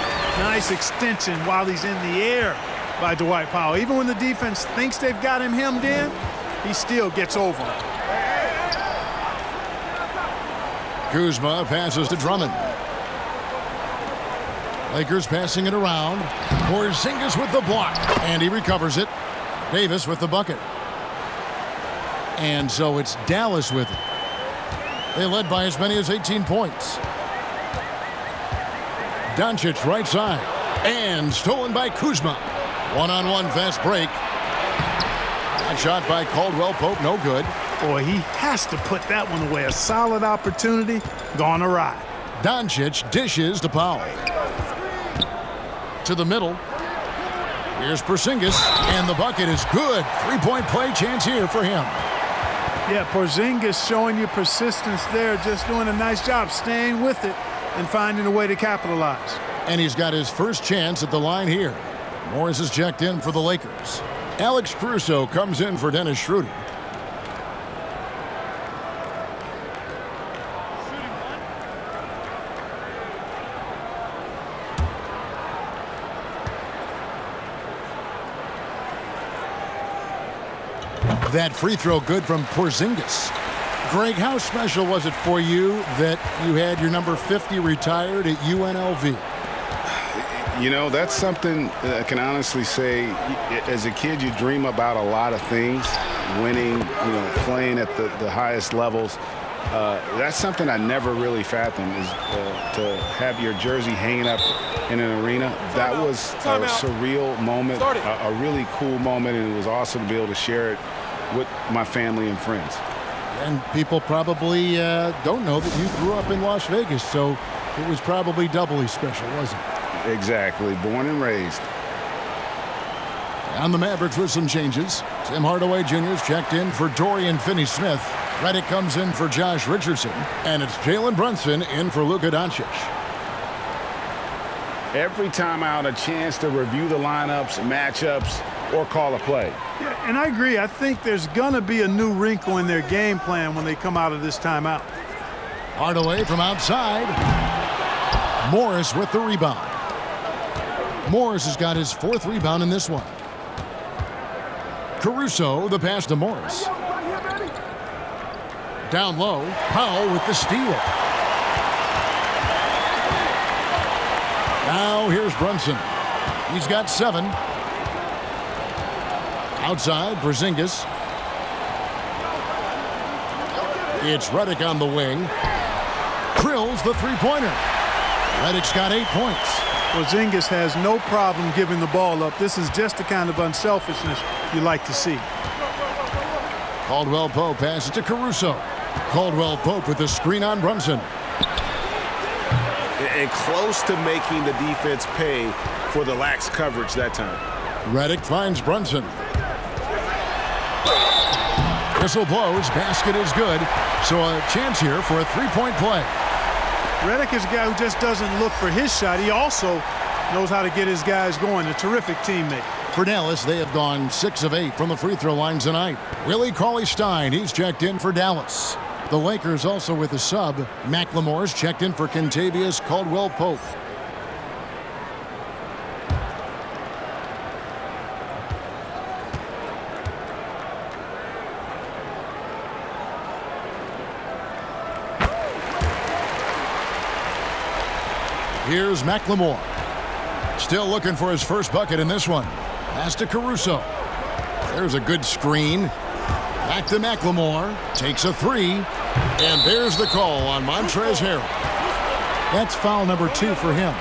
Nice extension while he's in the air by Dwight Powell. Even when the defense thinks they've got him hemmed in, he still gets over him. Kuzma passes to Drummond. Lakers passing it around. Porzingis with the block. And he recovers it. Davis with the bucket. And so it's Dallas with it. They led by as many as 18 points. Doncic right side. And stolen by Kuzma. One-on-one fast break. That shot by Caldwell Pope, no good. Boy, he has to put that one away. A solid opportunity, gone awry. Doncic dishes to Powell. To the middle. Here's Porzingis, and the bucket is good. 3-point play chance here for him. Yeah, Porzingis showing you persistence there, just doing a nice job staying with it and finding a way to capitalize. And he's got his first chance at the line here. Morris is checked in for the Lakers. Alex Caruso comes in for Dennis Schroeder. That free throw good from Porzingis. Greg, how special was it for you that you had your number 50 retired at UNLV? You know, that's something I can honestly say. As a kid, you dream about a lot of things, winning, playing at the highest levels. That's something I never really fathomed, is to have your jersey hanging up in an arena. That was a surreal moment, a really cool moment, and it was awesome to be able to share it with my family and friends. And people probably don't know that you grew up in Las Vegas, so it was probably doubly special, wasn't it? Exactly. Born and raised. On the Mavericks with some changes. Tim Hardaway Jr. is checked in for Dorian Finney-Smith. Redick comes in for Josh Richardson. And it's Jalen Brunson in for Luka Doncic. Every time out, a chance to review the lineups, matchups, or call a play. Yeah, and I agree. I think there's going to be a new wrinkle in their game plan when they come out of this timeout. Hardaway from outside. Morris with the rebound. Morris has got his 4th rebound in this one. Caruso, the pass to Morris. Down low, Powell with the steal. Now here's Brunson. He's got 7. Outside, Porzingis. It's Redick on the wing. Drills the three-pointer. Redick's got 8 points. Porzingis has no problem giving the ball up. This is just the kind of unselfishness you like to see. Caldwell Pope passes to Caruso. Caldwell Pope with the screen on Brunson. And close to making the defense pay for the lax coverage that time. Redick finds Brunson. Whistle blows, basket is good. So a chance here for a 3-point play. Redick is a guy who just doesn't look for his shot. He also knows how to get his guys going. A terrific teammate. For Dallas, they have gone 6 of 8 from the free throw line tonight. Willie Cauley-Stein, he's checked in for Dallas. The Lakers also with a sub. McLemore's checked in for Kentavious Caldwell-Pope. Here's McLemore. Still looking for his first bucket in this one. Pass to Caruso. There's a good screen. Back to McLemore. Takes a 3. And there's the call on Montrezl Harrell. That's foul number 2 for him.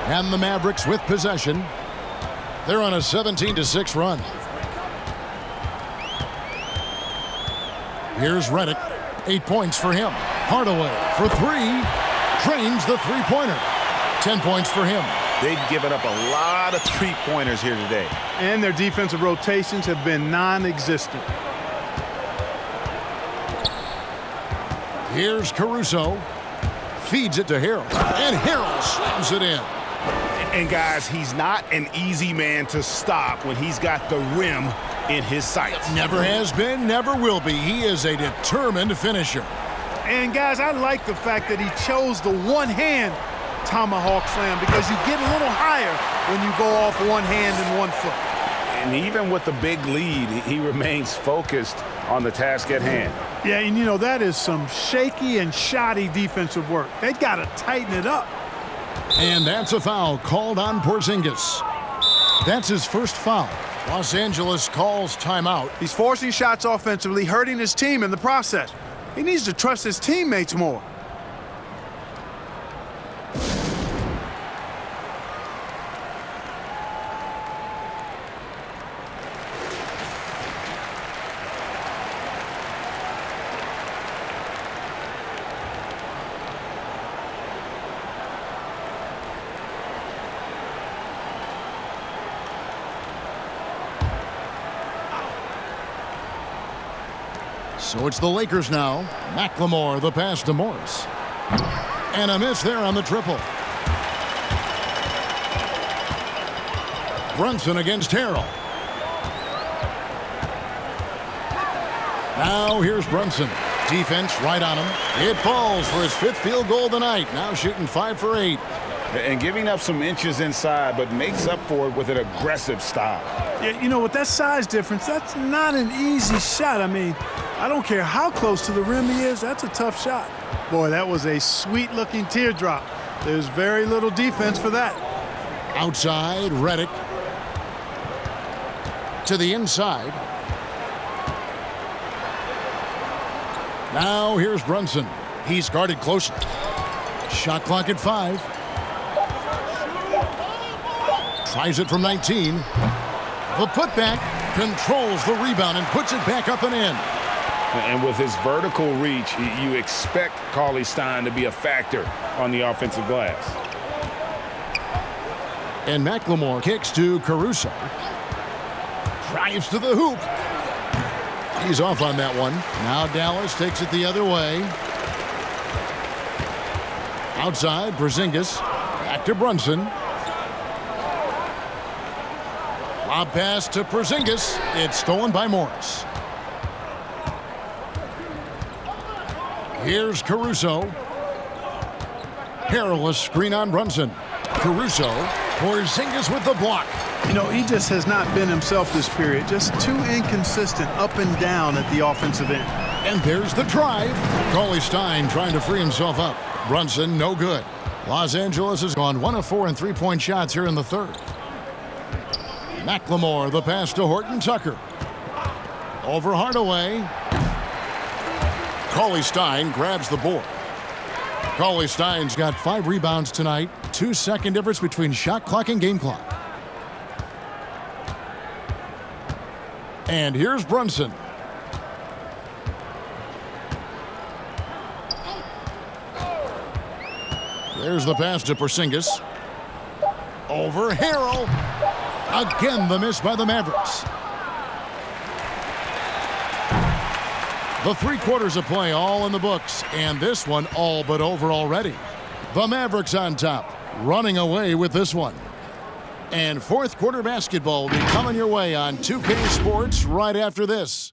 And the Mavericks with possession. They're on a 17-6 run. Here's Redick. 8 points for him. Hardaway for 3. Drains the three-pointer. 10 points for him. They've given up a lot of three-pointers here today. And their defensive rotations have been non-existent. Here's Caruso. Feeds it to Harrell. And Harrell slams it in. And guys, he's not an easy man to stop when he's got the rim in his sights. Never has been, never will be. He is a determined finisher. And guys, I like the fact that he chose the one-hand tomahawk slam because you get a little higher when you go off one hand and 1 foot. And even with the big lead, he remains focused on the task at hand. Yeah, and you know, that is some shaky and shoddy defensive work. They got to tighten it up. And that's a foul called on Porzingis. That's his first foul. Los Angeles calls timeout. He's forcing shots offensively, hurting his team in the process. He needs to trust his teammates more. So it's the Lakers now. McLemore, the pass to Morris. And a miss there on the triple. Brunson against Harrell. Now here's Brunson. Defense right on him. It falls for his 5th field goal tonight. Now shooting 5 for 8. And giving up some inches inside, but makes up for it with an aggressive stop. Yeah, you know, with that size difference, that's not an easy shot. I mean, I don't care how close to the rim he is, that's a tough shot. Boy, that was a sweet-looking teardrop. There's very little defense for that. Outside, Redick. To the inside. Now here's Brunson. He's guarded closely. Shot clock at 5. Tries it from 19. The putback controls the rebound and puts it back up and in. And with his vertical reach, you expect Cauley-Stein to be a factor on the offensive glass. And McLemore kicks to Caruso. Drives to the hoop. He's off on that one. Now Dallas takes it the other way. Outside, Porzingis. Back to Brunson. Lob pass to Porzingis. It's stolen by Morris. Here's Caruso. Perilous screen on Brunson. Caruso. Porzingis with the block. You know, he just has not been himself this period. Just too inconsistent up and down at the offensive end. And there's the drive. Cauley-Stein trying to free himself up. Brunson, no good. Los Angeles has gone 1 of 4 in three-point shots here in the 3rd. McLemore, the pass to Horton Tucker. Over Hardaway. Cauley-Stein grabs the board. Cauley-Stein's got 5 rebounds tonight. 2-second difference between shot clock and game clock. And here's Brunson. There's the pass to Porzingis. Over Harrell. Again, the miss by the Mavericks. The 3 quarters of play all in the books, and this one all but over already. The Mavericks on top, running away with this one. And 4th quarter basketball will be coming your way on 2K Sports right after this.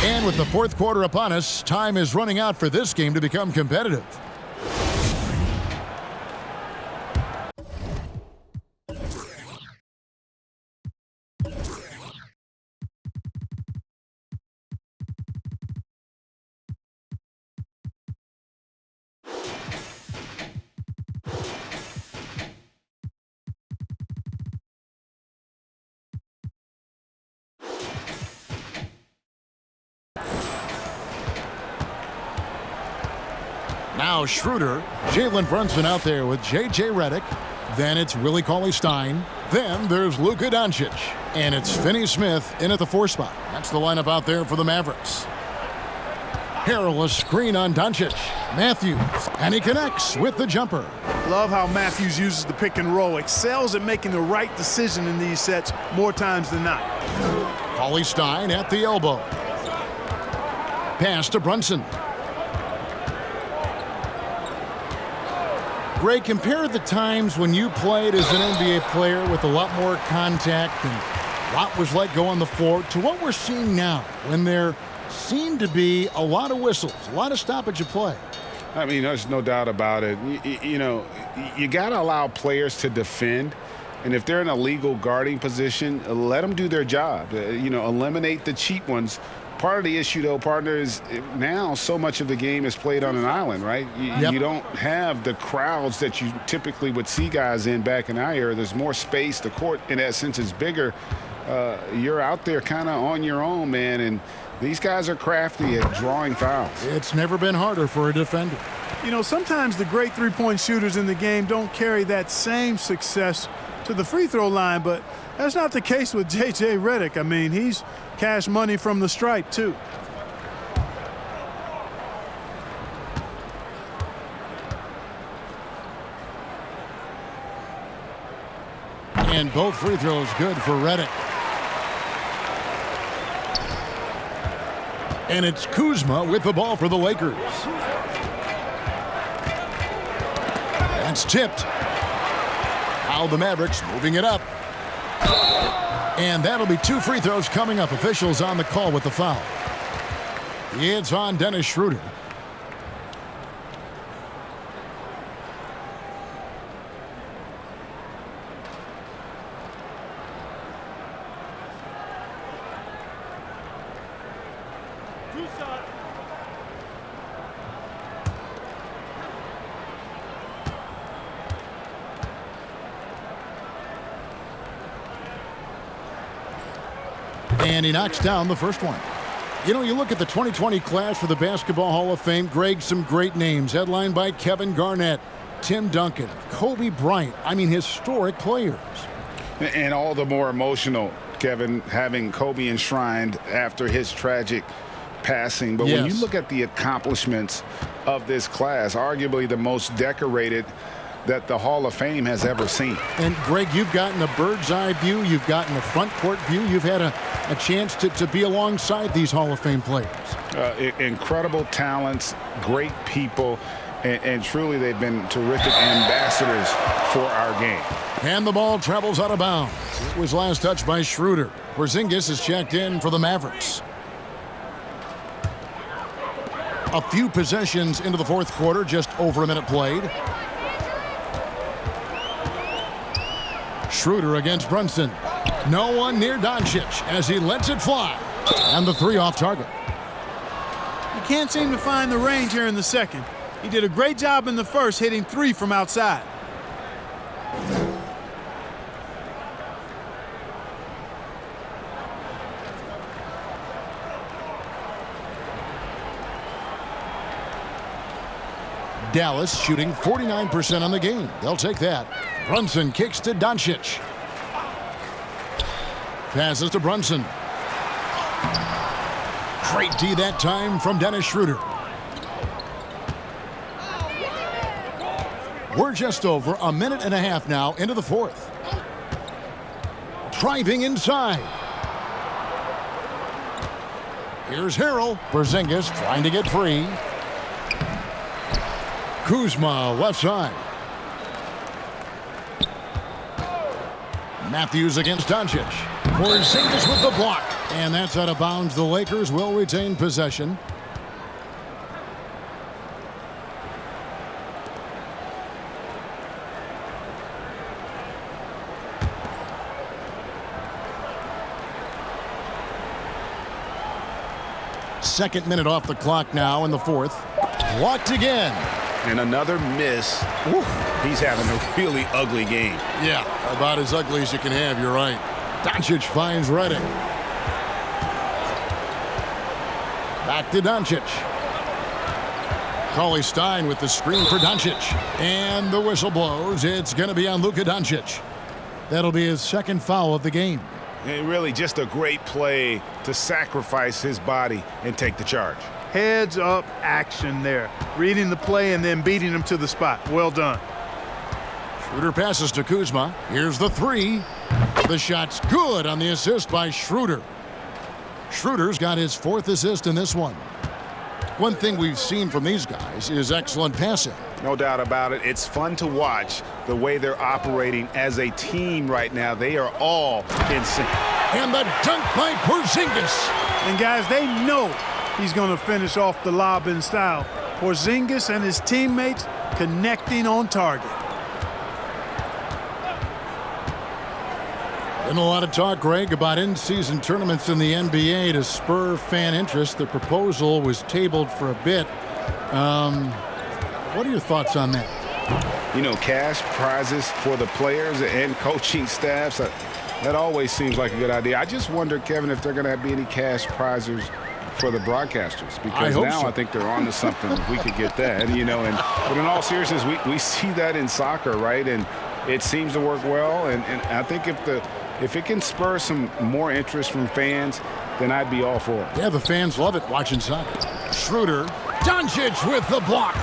And with the 4th quarter upon us, time is running out for this game to become competitive. Now Schroeder, Jalen Brunson out there with J.J. Redick. Then it's Willie Cauley-Stein. Then there's Luka Doncic. And it's Finney Smith in at the 4 spot. That's the lineup out there for the Mavericks. Harrell, a screen on Doncic. Matthews, and he connects with the jumper. Love how Matthews uses the pick and roll. Excels at making the right decision in these sets more times than not. Cauley-Stein at the elbow. Pass to Brunson. Greg, compare the times when you played as an NBA player with a lot more contact and what was like go on the floor to what we're seeing now when there seem to be a lot of whistles, a lot of stoppage of play. I mean, there's no doubt about it. You know, you got to allow players to defend. And if they're in a legal guarding position, let them do their job. You know, eliminate the cheap ones. Part of the issue, though, partner, is now so much of the game is played on an island, right? You don't have the crowds that you typically would see guys in back in our era. There's more space. The court, in that sense, is bigger. You're out there kind of on your own, man, and these guys are crafty at drawing fouls. It's never been harder for a defender. You know, sometimes the great three-point shooters in the game don't carry that same success to the free throw line, but that's not the case with J.J. Redick. I mean, he's cash money from the stripe, too. And both free throws good for Redick. And it's Kuzma with the ball for the Lakers. That's tipped. Now the Mavericks moving it up. And that'll be 2 free throws coming up. Officials on the call with the foul. It's on Dennis Schroeder. And he knocks down the first one. You know, you look at the 2020 class for the Basketball Hall of Fame, Greg, some great names, headlined by Kevin Garnett, Tim Duncan, Kobe Bryant. I mean, historic players. And all the more emotional, Kevin, having Kobe enshrined after his tragic passing. But when you look at the accomplishments of this class, arguably the most decorated that the Hall of Fame has ever seen. And Greg, you've gotten a bird's eye view, you've gotten a front court view, you've had a chance to be alongside these Hall of Fame players. Incredible talents, great people, and truly they've been terrific ambassadors for our game. And the ball travels out of bounds. It was last touched by Schroeder. Porzingis is checked in for the Mavericks. A few possessions into the fourth quarter, just over a minute played. Schroeder against Brunson. No one near Doncic as he lets it fly. And the 3 off target. You can't seem to find the range here in the second. He did a great job in the first, hitting 3 from outside. Dallas shooting 49% on the game. They'll take that. Brunson kicks to Doncic. Passes to Brunson. Great D that time from Dennis Schroeder. We're just over a minute and a half now into the fourth. Driving inside. Here's Harrell. Porzingis trying to get free. Kuzma left side. Matthews against Doncic. Porzingis with the block. And that's out of bounds. The Lakers will retain possession. Second minute off the clock now in the fourth. Blocked again. And another miss. Woo. He's having a really ugly game. Yeah, about as ugly as you can have, you're right. Doncic finds Redick. Back to Doncic. Cauley-Stein with the screen for Doncic. And the whistle blows. It's going to be on Luka Doncic. That'll be his second foul of the game. And really just a great play to sacrifice his body and take the charge. Heads-up action there. Reading the play and then beating him to the spot. Well done. Schroeder passes to Kuzma. Here's the three. The shot's good on the assist by Schroeder. Schroeder's got his fourth assist in this one. One thing we've seen from these guys is excellent passing. No doubt about it. It's fun to watch the way they're operating as a team right now. They are all in sync. And the dunk by Porzingis. And guys, they know he's going to finish off the lob in style. Porzingis and his teammates connecting on target. Been a lot of talk, Greg, about in-season tournaments in the NBA to spur fan interest. The proposal was tabled for a bit. What are your thoughts on that? You know, cash prizes for the players and coaching staffs, that always seems like a good idea. I just wonder, Kevin, if they're going to be any cash prizes for the broadcasters, because now I think they're on to something if we could get that. You know, but in all seriousness, we see that in soccer, right? And it seems to work well. And I think if it can spur some more interest from fans, then I'd be all for it. Yeah, the fans love it watching soccer. Schroeder, Doncic with the block.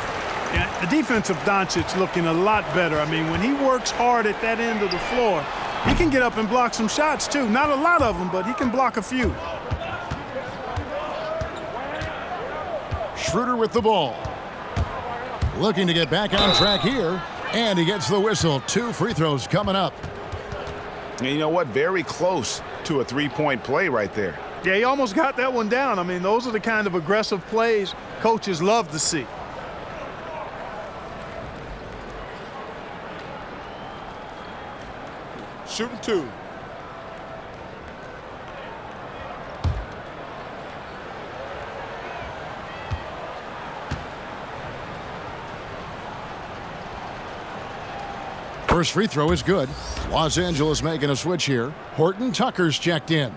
Yeah, the defense of Doncic looking a lot better. I mean, when he works hard at that end of the floor, he can get up and block some shots too. Not a lot of them, but he can block a few. Schroeder with the ball. Looking to get back on track here, and he gets the whistle. 2 free throws coming up. And you know what? Very close to a three-point play right there. Yeah, he almost got that one down. I mean, those are the kind of aggressive plays coaches love to see. Shooting 2. First free throw is good. Los Angeles making a switch here. Horton Tucker's checked in.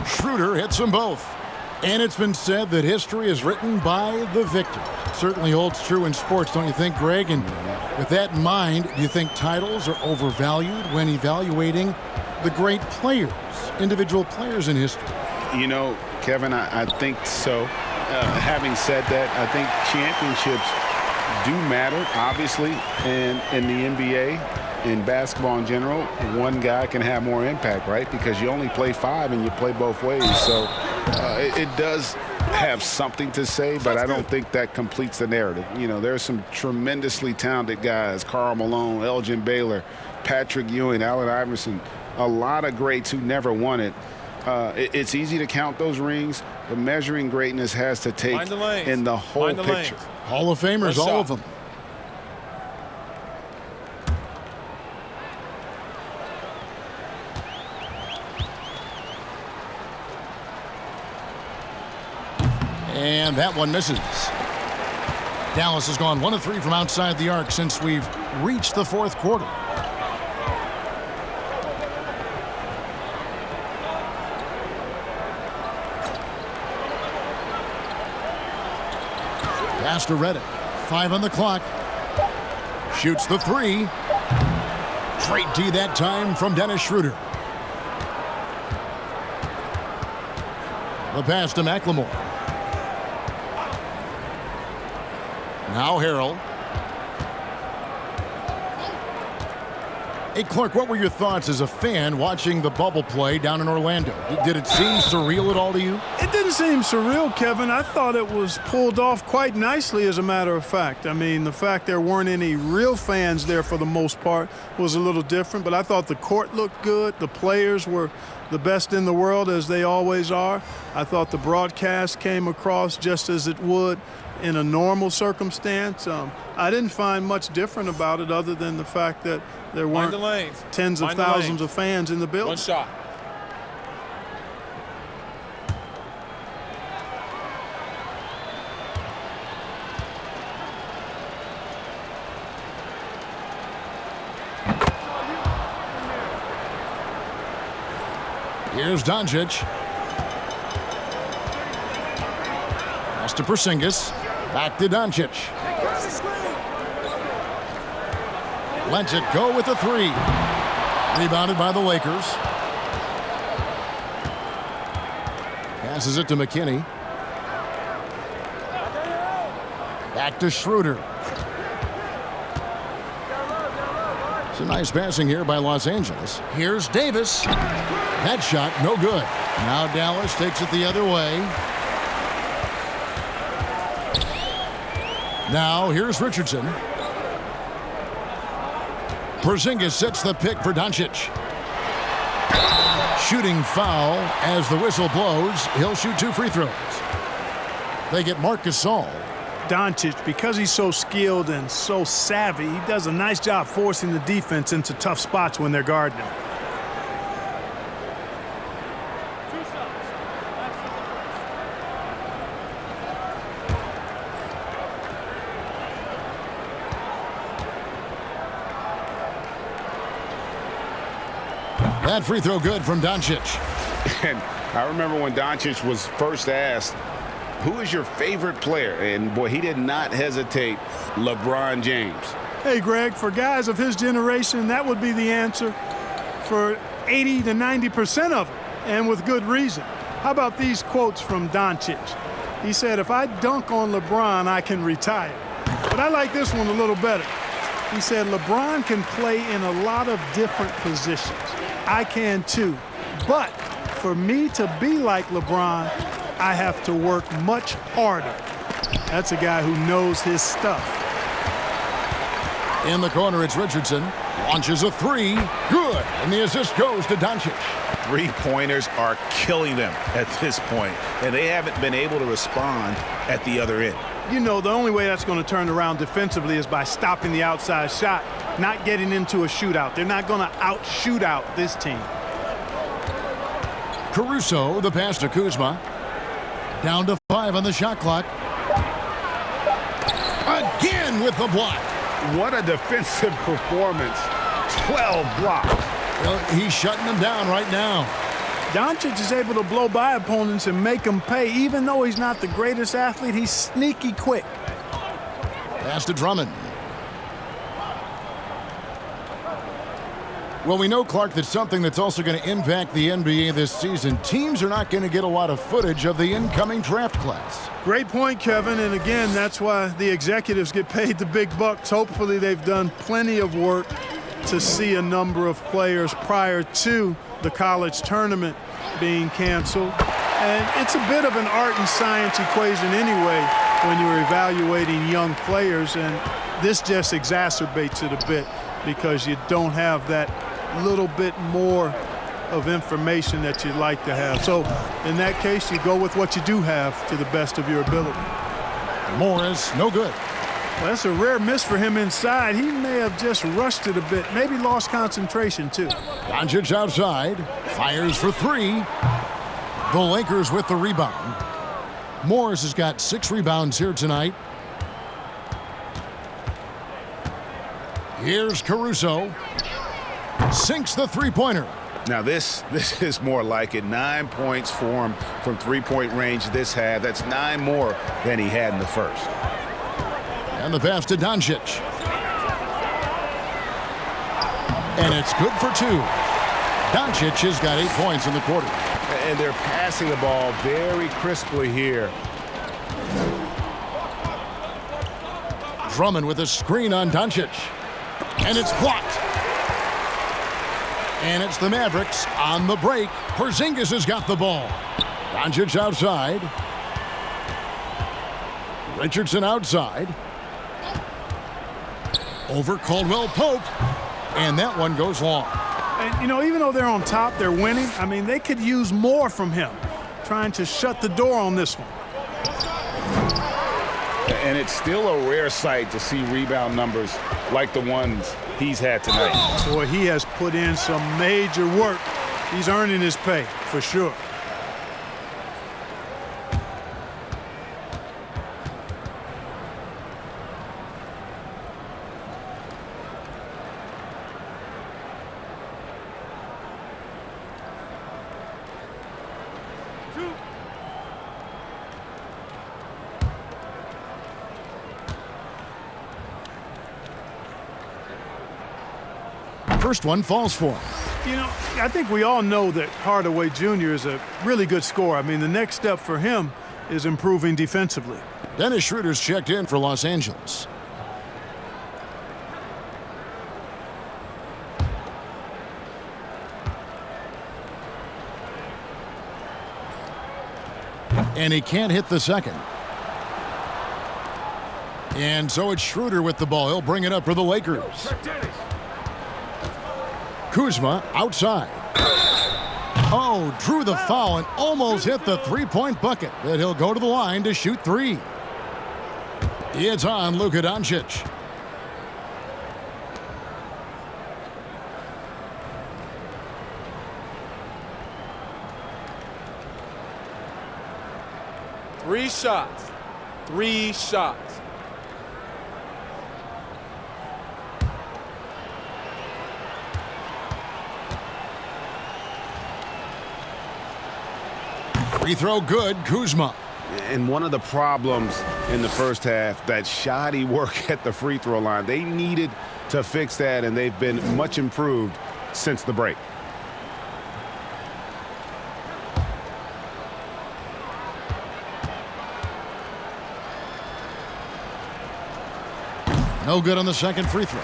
Schroeder hits them both. And it's been said that history is written by the victor. Certainly holds true in sports, don't you think, Greg? And with that in mind, do you think titles are overvalued when evaluating the great players, individual players in history? You know, Kevin, I think so. Having said that, I think championships do matter, obviously, and in the NBA. In basketball in general, one guy can have more impact, right? Because you only play 5 and you play both ways. So it does have something to say, but I don't think that completes the narrative. You know, there's some tremendously talented guys, Karl Malone, Elgin Baylor, Patrick Ewing, Allen Iverson, a lot of greats who never won it. It's easy to count those rings, but measuring greatness has to take in the whole picture. Hall of Famers, all of them. And that one misses. Dallas has gone 1 of 3 from outside the arc since we've reached the 4th quarter. Pass to Reddick. 5 on the clock. Shoots the 3. Straight D that time from Dennis Schroeder. The pass to McLemore. Now Harrell. Hey, Clark, what were your thoughts as a fan watching the bubble play down in Orlando? Did it seem surreal at all to you? It didn't seem surreal, Kevin. I thought it was pulled off quite nicely, as a matter of fact. I mean, the fact there weren't any real fans there for the most part was a little different, but I thought the court looked good. The players were the best in the world, as they always are. I thought the broadcast came across just as it would in a normal circumstance. I didn't find much different about it other than the fact that there weren't tens of thousands of fans in the building. One shot. Here's Doncic. Pass to Porzingis. Back to Doncic. Lets it go with the three. Rebounded by the Lakers. Passes it to McKinney. Back to Schroeder. It's a nice passing here by Los Angeles. Here's Davis. That shot, no good. Now Dallas takes it the other way. Now here's Richardson. Porzingis sets the pick for Doncic. Shooting foul as the whistle blows. He'll shoot 2 free throws. They get Marc Gasol. Doncic, because he's so skilled and so savvy, he does a nice job forcing the defense into tough spots when they're guarding him. That free throw good from Doncic. And I remember when Doncic was first asked, who is your favorite player? And boy, he did not hesitate. LeBron James. Hey, Greg, for guys of his generation, that would be the answer for 80 to 90% of them, and with good reason. How about these quotes from Doncic? He said, if I dunk on LeBron, I can retire. But I like this one a little better. He said, LeBron can play in a lot of different positions. I can too. But for me to be like LeBron, I have to work much harder. That's a guy who knows his stuff. In the corner, it's Richardson. Launches a three. Good. And the assist goes to Doncic. Three-pointers are killing them at this point, and they haven't been able to respond at the other end. You know, the only way that's going to turn around defensively is by stopping the outside shot, not getting into a shootout. They're not going to out-shoot out this team. Caruso, the pass to Kuzma. Down to 5 on the shot clock. Again with the block. What a defensive performance. 12 blocks. Well, he's shutting them down right now. Doncic is able to blow by opponents and make them pay. Even though he's not the greatest athlete, he's sneaky quick. Pass to Drummond. Well, we know, Clark, that's something that's also going to impact the NBA this season. Teams are not going to get a lot of footage of the incoming draft class. Great point, Kevin. And again, that's why the executives get paid the big bucks. Hopefully they've done plenty of work to see a number of players prior to the college tournament being canceled. And it's a bit of an art and science equation anyway when you're evaluating young players. And this just exacerbates it a bit because you don't have that little bit more of information that you'd like to have. So in that case, you go with what you do have to the best of your ability. Morris, no good. Well, that's a rare miss for him inside. He may have just rushed it a bit, maybe lost concentration too. Doncic outside, fires for three. The Lakers with the rebound. Morris has got 6 rebounds here tonight. Here's Caruso. Sinks the three-pointer. Now this is more like it. 9 points for him from three-point range this half. That's 9 more than he had in the first. And the pass to Doncic. And it's good for 2. Doncic has got 8 points in the quarter. And they're passing the ball very crisply here. Drummond with a screen on Doncic. And it's blocked. And it's the Mavericks on the break. Porzingis has got the ball. Doncic outside. Richardson outside. Over Caldwell Pope. And that one goes long. And, you know, even though they're on top, they're winning. I mean, they could use more from him, trying to shut the door on this one. And it's still a rare sight to see rebound numbers like the ones he's had tonight. Boy, he has put in some major work. He's earning his pay, for sure. First one falls for him. You know, I think we all know that Hardaway Jr. is a really good scorer. I mean, the next step for him is improving defensively. Dennis Schroeder's checked in for Los Angeles. And he can't hit the second. And so it's Schroeder with the ball. He'll bring it up for the Lakers. Kuzma outside. Oh, drew the foul and almost hit the three-point bucket. But he'll go to the line to shoot three. It's on Luka Doncic. Three shots. 3 shots. Free throw good, Kuzma. And one of the problems in the first half, that shoddy work at the free throw line. They needed to fix that, and they've been much improved since the break. No good on the second free throw.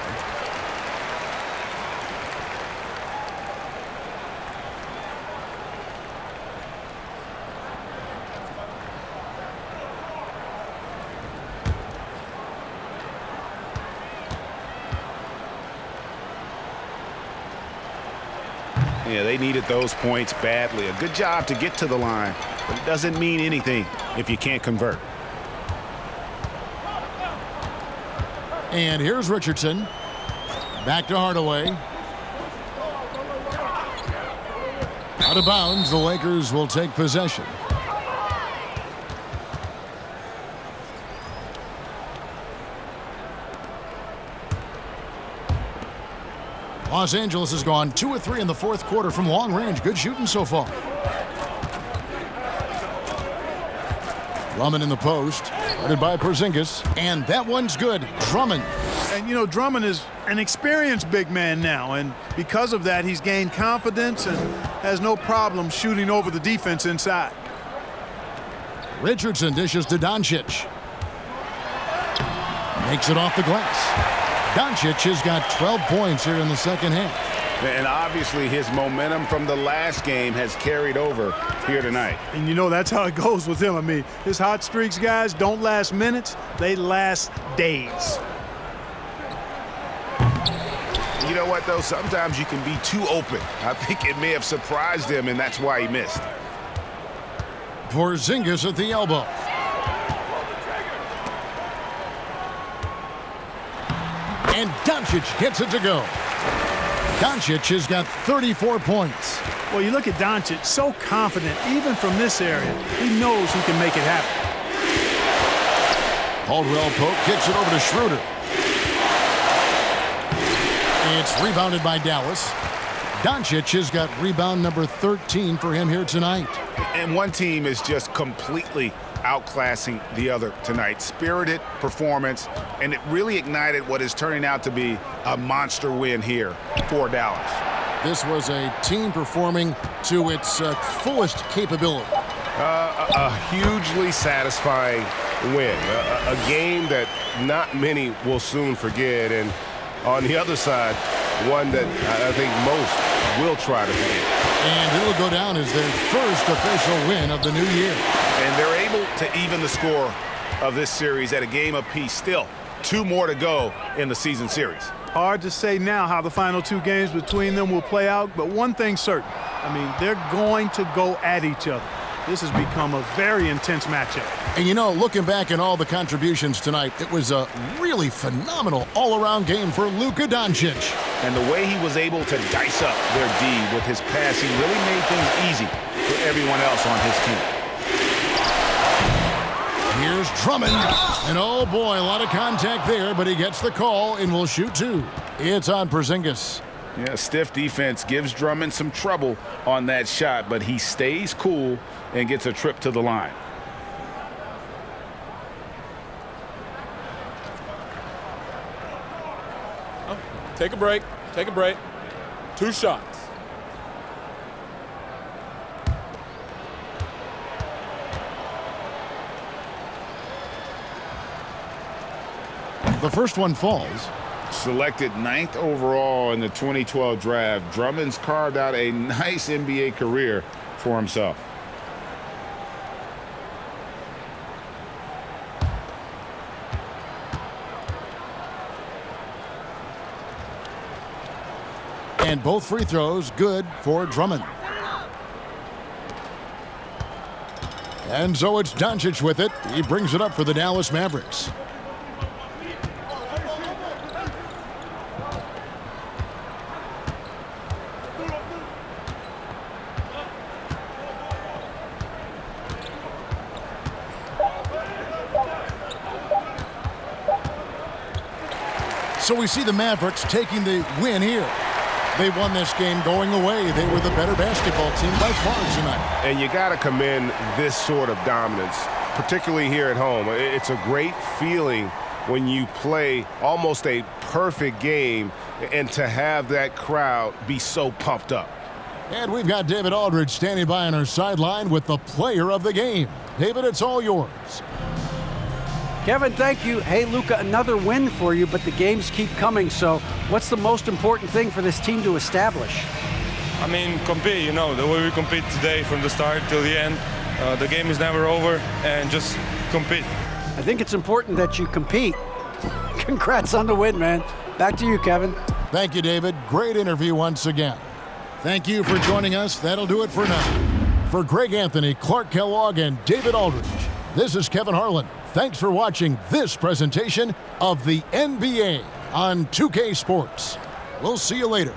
Yeah, they needed those points badly. A good job to get to the line, but it doesn't mean anything if you can't convert. And here's Richardson. Back to Hardaway. Out of bounds, the Lakers will take possession. Los Angeles has gone 2 of 3 in the fourth quarter from long range. Good shooting so far. Drummond in the post, guarded by Porzingis, and that one's good. Drummond. And, you know, Drummond is an experienced big man now, and because of that, he's gained confidence and has no problem shooting over the defense inside. Richardson dishes to Doncic. Makes it off the glass. Doncic has got 12 points here in the second half. And obviously his momentum from the last game has carried over here tonight. And you know that's how it goes with him. I mean, his hot streaks, guys, don't last minutes. They last days. You know what, though? Sometimes you can be too open. I think it may have surprised him, and that's why he missed. Porzingis at the elbow. And Doncic gets it to go. Doncic has got 34 points. Well, you look at Doncic, so confident, even from this area. He knows he can make it happen. Caldwell Pope kicks it over to Schroeder. It's rebounded by Dallas. Doncic has got rebound number 13 for him here tonight. And one team is just completely outclassing the other tonight. Spirited performance, and it really ignited what is turning out to be a monster win here for Dallas. This was a team performing to its fullest capability. A hugely satisfying win. A game that not many will soon forget. And on the other side, one that I think most will try to forget. And it'll go down as their first official win of the new year. And they're able to even the score of this series at a game apiece. Still, 2 more to go in the season series. Hard to say now how the final 2 games between them will play out, but one thing's certain. I mean, they're going to go at each other. This has become a very intense matchup. And you know, looking back at all the contributions tonight, it was a really phenomenal all-around game for Luka Doncic. And the way he was able to dice up their D with his passing really made things easy for everyone else on his team. Here's Drummond. And oh boy, a lot of contact there, but he gets the call and will shoot 2. It's on Porzingis. Yeah, stiff defense gives Drummond some trouble on that shot, but he stays cool and gets a trip to the line. Take a break. Take a break. 2 shots. The first one falls. Selected 9th overall in the 2012 draft, Drummond's carved out a nice NBA career for himself. And both free throws good for Drummond. And so it's Doncic with it. He brings it up for the Dallas Mavericks. So we see the Mavericks taking the win here. They won this game going away. They were the better basketball team by far tonight. And you got to commend this sort of dominance, particularly here at home. It's a great feeling when you play almost a perfect game and to have that crowd be so pumped up. And we've got David Aldridge standing by on our sideline with the player of the game. David, it's all yours. Kevin, thank you. Hey, Luka, another win for you, but the games keep coming. So what's the most important thing for this team to establish? I mean, compete, you know, the way we compete today from the start till the end. The game is never over, and just compete. I think it's important that you compete. Congrats on the win, man. Back to you, Kevin. Thank you, David. Great interview once again. Thank you for joining us. That'll do it for now. For Greg Anthony, Clark Kellogg, and David Aldridge, this is Kevin Harlan. Thanks for watching this presentation of the NBA on 2K Sports. We'll see you later.